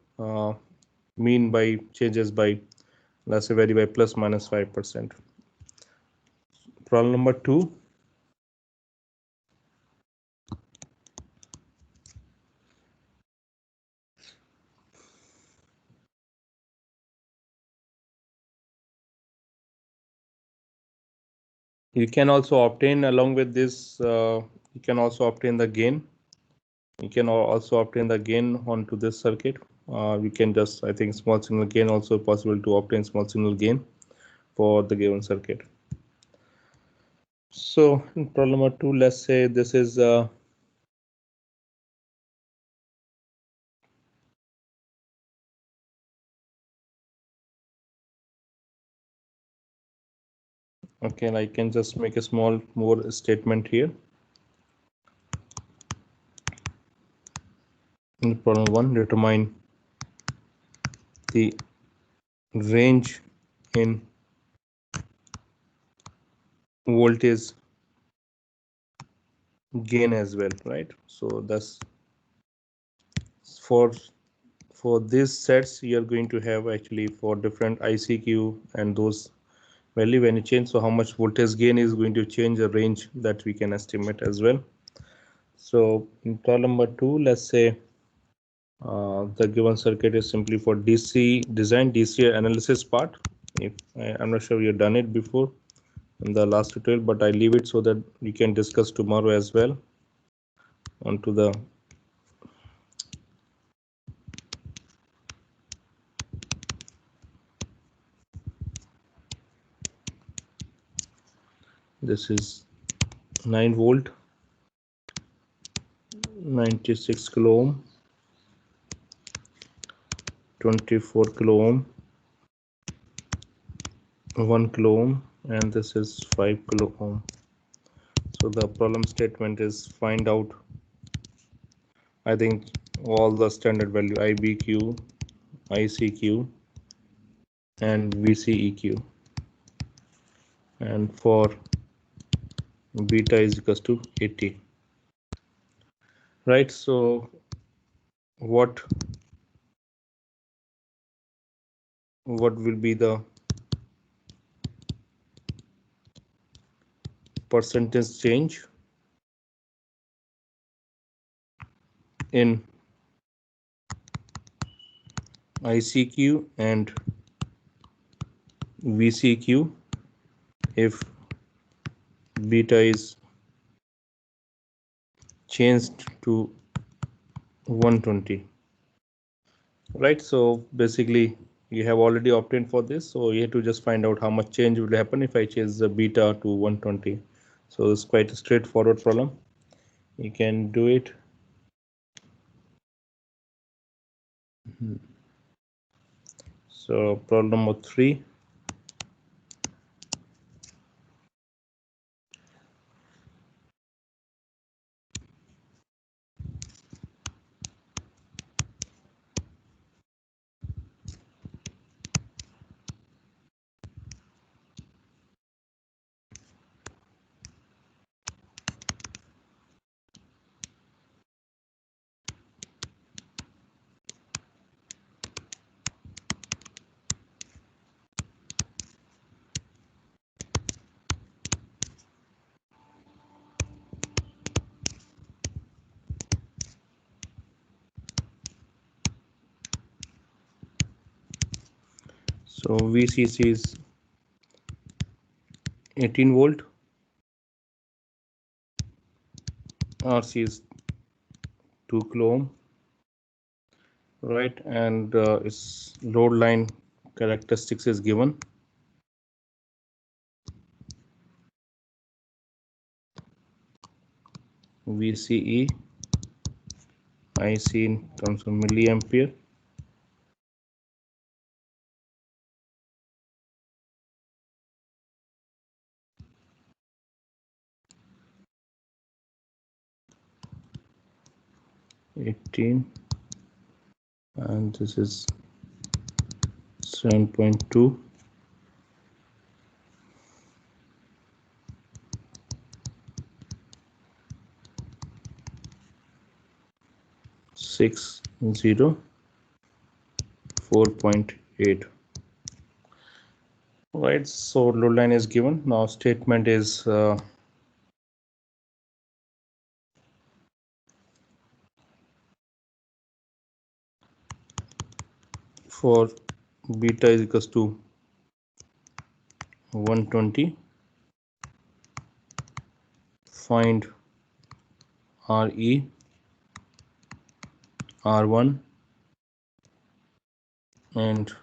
mean by changes by, let's say, vary by plus minus 5%. Problem number 2. You can also obtain along with this, you can also obtain the gain. You can also obtain the gain onto this circuit. We can just, I think, small signal gain also possible to obtain small signal gain for the given circuit. So in problem number 2, let's say this is okay, and I can just make a small more statement here. In problem 1, determine the range in voltage gain as well, right? So that's for these sets you are going to have actually for different ICQ and those value when you change. So how much voltage gain is going to change the range that we can estimate as well. So in problem number 2, let's say the given circuit is simply for DC design, DC analysis part. If I'm not sure you've done it before in the last tutorial, but I leave it so that we can discuss tomorrow as well onto the This is 9 volt, 96 kilo ohm, 24 kilo ohm, 1 kilo ohm, and this is 5 kilo ohm. So the problem statement is find out, I think, all the standard value IBQ, ICQ, and VCEQ, and for beta is equals to 80. Right, so what will be the percentage change in ICQ and VCQ if beta is changed to 120? Right, so basically you have already obtained for this, so you have to just find out how much change will happen if I change the beta to 120. So it's quite a straightforward problem, you can do it. So problem number 3. So VCC is 18 volt, RC is 2 kilo ohm, right, and its load line characteristics is given. VCE, IC in terms of milliampere, and this is 7.2, 60, 4.8. Right, so load line is given. Now statement is for beta is equals to 120, find RE, R1 and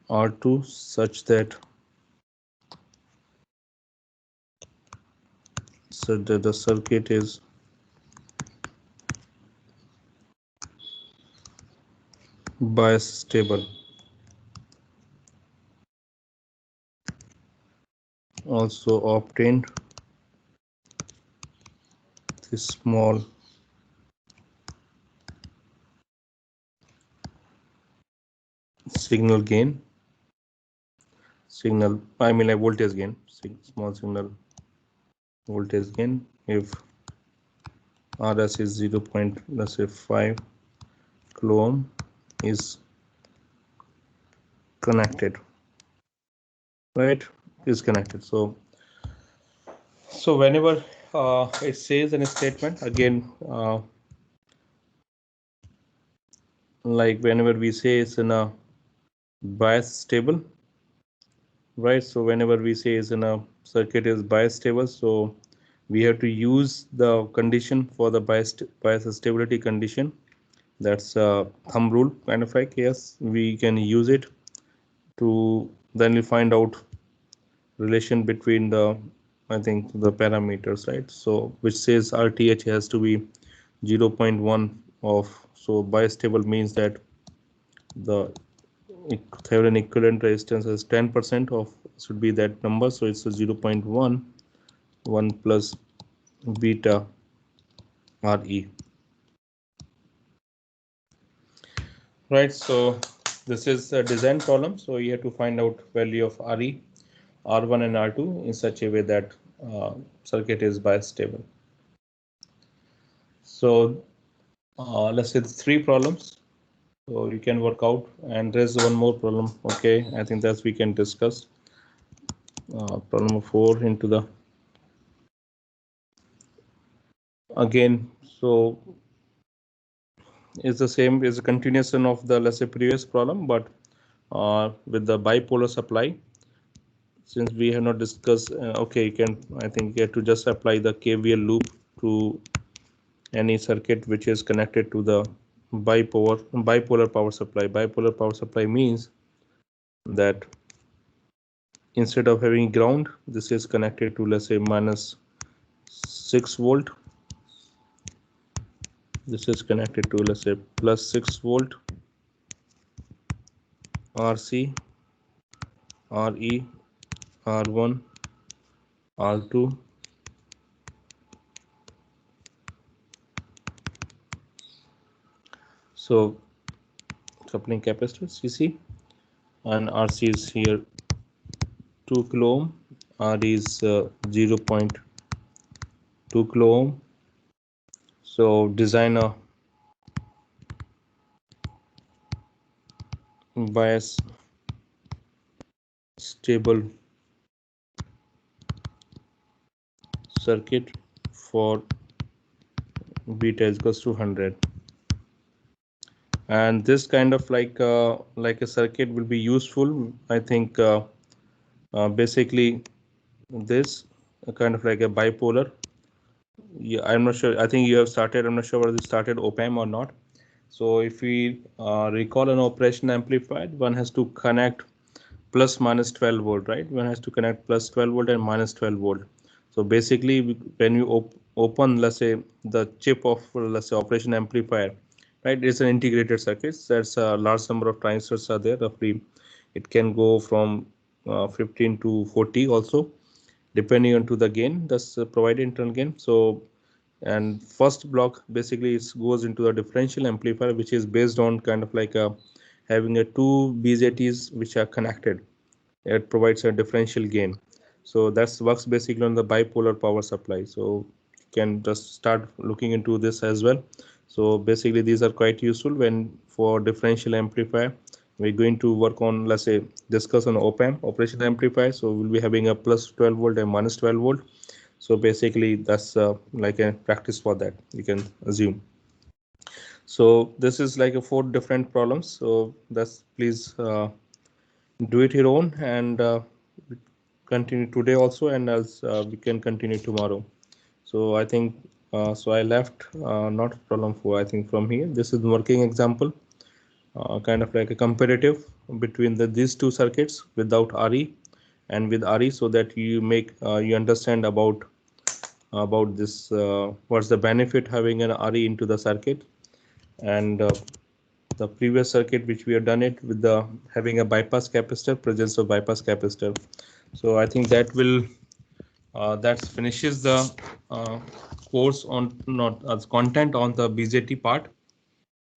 R2 such that the circuit is bias stable. Also obtained this small signal gain, I mean like voltage gain, small signal voltage gain if RS is 0.5 kilo ohm is connected, right, is connected. So whenever it says in a statement, again like whenever we say it's in a bias stable, right, so whenever we say is in a circuit is bias stable, so we have to use the condition for the bias stability condition. That's a thumb rule kind of like, yes, we can use it to then we find out relation between the, I think, the parameters, right? So which says RTH has to be 0.1 of, so bistable means that the Thevenin equivalent resistance is 10% of, should be that number, so it's a 0.1 1 plus beta RE. Right, so this is a design problem, so you have to find out value of RE, R1 and R2 in such a way that circuit is bistable. So let's say 3 problems, so you can work out, and there's one more problem. Okay, I think that we can discuss. Problem 4 into the again, so it's the same, is a continuation of the, let's say, previous problem, but with the bipolar supply. Since we have not discussed, okay, you can, I think you have to just apply the KVL loop to any circuit which is connected to the bipolar power supply. Bipolar power supply means that instead of having ground, this is connected to, let's say, minus 6 volt. This is connected to, let's say, plus 6 volt, RC, RE, R1, R2. So coupling capacitors, you see, and RC is here 2 kilo ohm, R is 0.2 kilo ohm. So design a bias stable circuit for beta is equals to 100, and this kind of like a circuit will be useful, I think. Basically this kind of like a bipolar. Yeah, I'm not sure, I think you have started, I'm not sure whether you started op-amp or not. So if we recall an operation amplifier, one has to connect plus minus 12 volt, right? One has to connect plus 12 volt and minus 12 volt. So basically when you open, let's say, the chip of, let's say, operation amplifier, right, it's an integrated circuit. There's a large number of transistors are there, roughly it can go from 15 to 40 also, depending on to the gain that's provided, internal gain. So, and first block basically it goes into the differential amplifier, which is based on kind of like a having a two BJTs which are connected. It provides a differential gain. So that's works basically on the bipolar power supply. So you can just start looking into this as well. So basically these are quite useful when for differential amplifier. We're going to work on, let's say, discuss on op-amp, operational amplifier. So we'll be having a plus 12 volt and minus 12 volt. So basically that's like a practice for that, you can assume. So this is like a 4 different problems. So that's, please do it your own, and continue today also, and else we can continue tomorrow. So I think so I left not problem 4, I think, from here. This is working example, kind of like a comparative between these two circuits without RE and with RE, so that you make you understand about this what's the benefit having an RE into the circuit. And the previous circuit which we have done it with the having a bypass capacitor, presence of bypass capacitor. So I think that will that finishes the course on not content on the BJT part,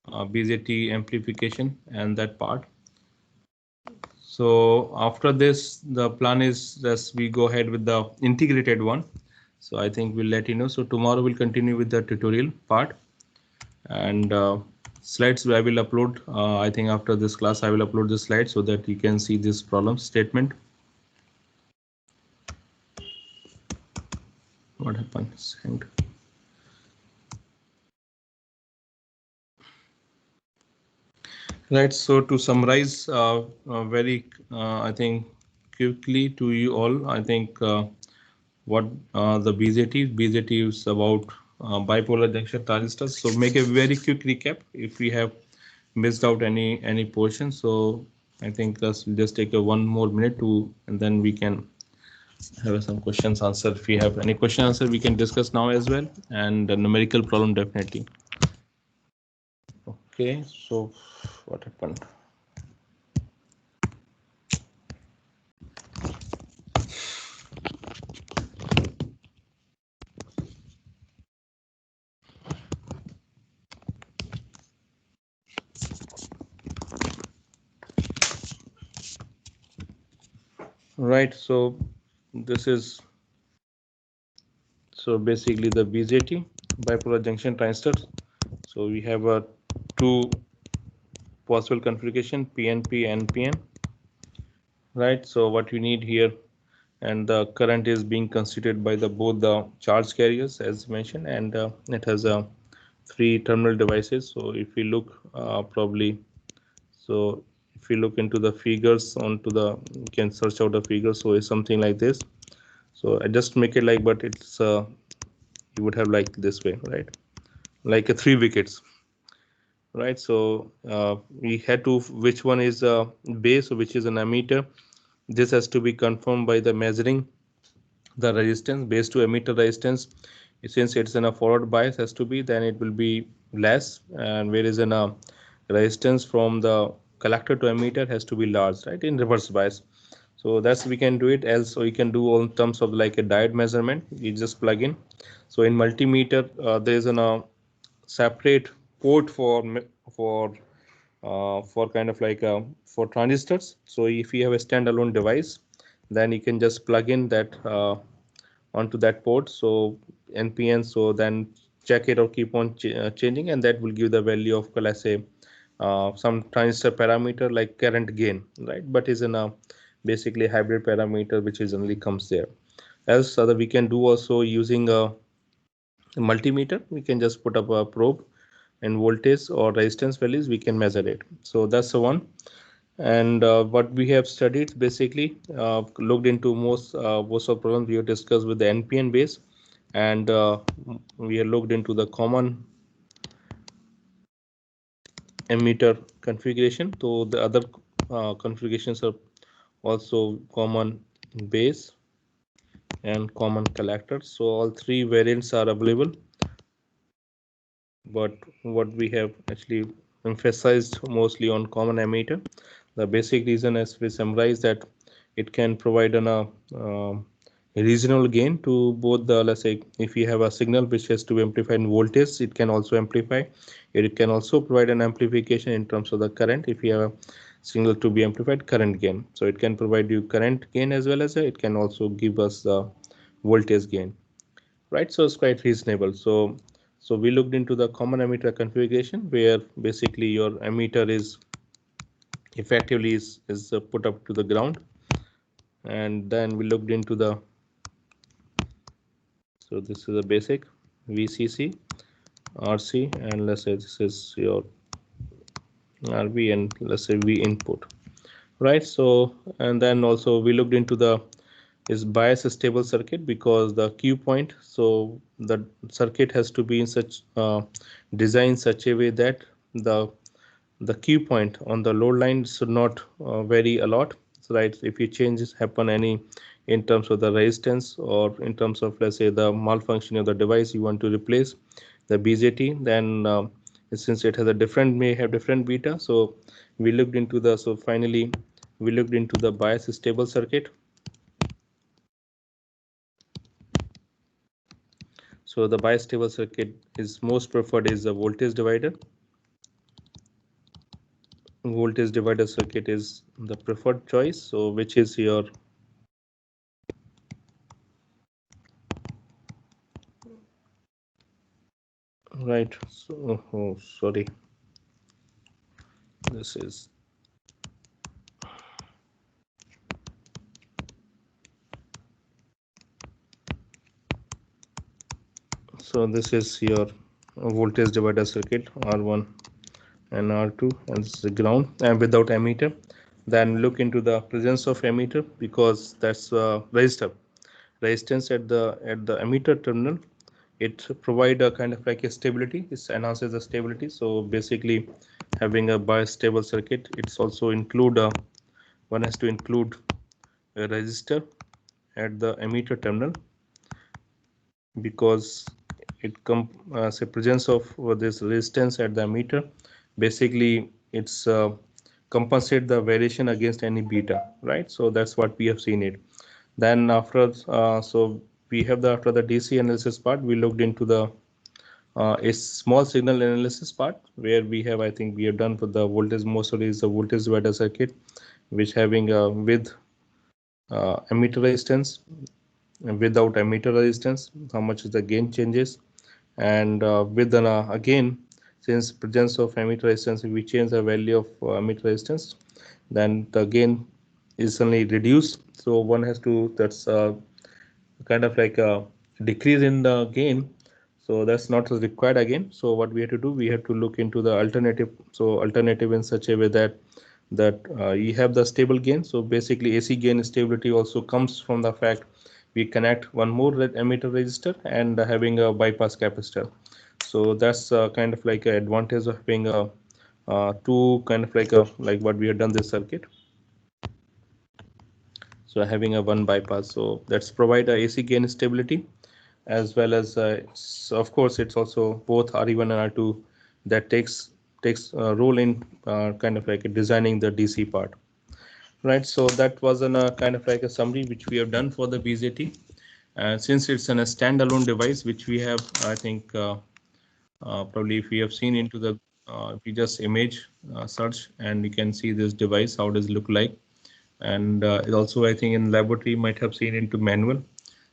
BJT amplification and that part. So after this, the plan is that we go ahead with the integrated one. So I think we'll let you know. So tomorrow we'll continue with the tutorial part, and slides I will upload. I think after this class I will upload the slides so that you can see this problem statement. What happens? And right, so to summarize very I think quickly to you all, I think what the BJT is about, bipolar junction transistors. So make a very quick recap if we have missed out any portion. So I think we'll just take a 1 more minute to, and then we can have some questions answered. If we have any question answer, we can discuss now as well, and the numerical problem definitely. Okay, so what happened? Right, so this is basically the BJT, bipolar junction transistors. So we have a two possible configuration, PNP and PN. Right, so what you need here, and the current is being constituted by the both the charge carriers as mentioned, and it has a three terminal devices. So if we look probably, so if you look into the figures onto the, you can search out the figure, so it's something like this. So I just make it like, but it's you would have like this way, right, like a three wickets, right? So we had to, which one is base, which is an ammeter. This has to be confirmed by the measuring the resistance, base to emitter resistance. Since it's in a forward bias has to be, then it will be less, and whereas in a resistance from the collector to emitter has to be large, right, in reverse bias. So that's, we can do it. Else we can do on terms of like a diode measurement, you just plug in. So in multimeter there is a separate port for kind of like for transistors. So if you have a standalone device, then you can just plug in that onto that port, so NPN, so then check it or keep on changing, and that will give the value of, let's say, some transistor parameter like current gain, right? But is in a basically hybrid parameter which is only comes there. Else other we can do also using a multimeter. We can just put up a probe and voltage or resistance values, we can measure it. So that's the one. And what we have studied basically looked into most of problems we have discussed with the NPN base, and we have looked into the common emitter configuration. So the other configurations are also common base and common collector. So all three variants are available, but what we have actually emphasized mostly on common emitter. The basic reason, as we summarize, that it can provide a reasonable gain to both the, let's say, if you have a signal which has to be amplified in voltage, it can also amplify. It can also provide an amplification in terms of the current. If you have a signal to be amplified, current gain. So it can provide you current gain as well as it can also give us the voltage gain, right? So it's quite reasonable. So we looked into the common emitter configuration, where basically your emitter is effectively is put up to the ground, and then we looked into the, so this is a basic VCC, RC, and let's say this is your RB, and let's say V input, right? So, and then also we looked into the is bias stable circuit, because the Q point, so the circuit has to be in such design such a way that the Q point on the load line should not vary a lot. So right, if you changes happen any in terms of the resistance, or in terms of, let's say, the malfunction of the device you want to replace the BJT, then since it has a different, may have different beta, so we looked into the, so finally we looked into the bias stable circuit. So the bias stable circuit is most preferred is the voltage divider. Voltage divider circuit is the preferred choice. So which is your right? So oh, sorry, this is, so this is your voltage divider circuit, R1 and R2, and this is the ground, and without emitter. Then look into the presence of emitter, because that's resistance at the emitter terminal. It provide a kind of like a stability, it enhances the stability. So basically having a bias stable circuit, it's also include one has to include a resistor at the emitter terminal, because it say presence of this resistance at the emitter, basically it's compensate the variation against any beta, right? So that's what we have seen it. Then after so we have the after the DC analysis part, we looked into the a small signal analysis part, where we have, I think we have done for the voltage, mostly is the voltage divider circuit, which having with emitter resistance and without emitter resistance, how much is the gain changes, and with the again, since presence of emitter resistance, if we change the value of emitter resistance, then the gain is suddenly reduced. So one has to, that's kind of like a decrease in the gain, so that's not required again. So what we have to do, we have to look into the alternative, so alternative in such a way that you have the stable gain. So basically AC gain stability also comes from the fact we connect one more emitter resistor and having a bypass capacitor. So that's kind of like an advantage of having a two kind of like what we have done this circuit. So having a one bypass, so that's provide a AC gain stability, as well as so of course it's also both RE1 and R2 that takes a role in kind of like designing the DC part, right? So that was a kind of like a summary which we have done for the BZT, and since it's a standalone device which we have, I think probably if we have seen into the if we just image search, and you can see this device how does it look like, and it also I think in laboratory might have seen into manual.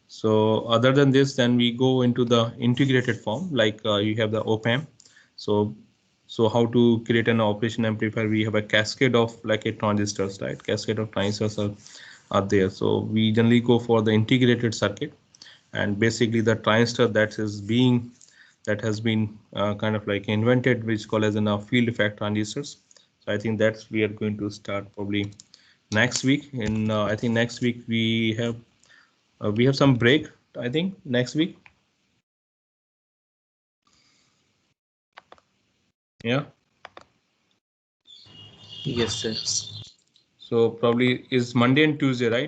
So other than this, then we go into the integrated form, like you have the op-amp. So how to create an operation amplifier? We have a cascade of like a transistors, right? Cascade of transistors are there. So we generally go for the integrated circuit, and basically the transistor that has been kind of like invented, which called as a field effect transistors. So I think that's we are going to start probably next week. In I think next week we have some break, I think, next week. Yeah. Yes, sir. So probably is Monday and Tuesday, right?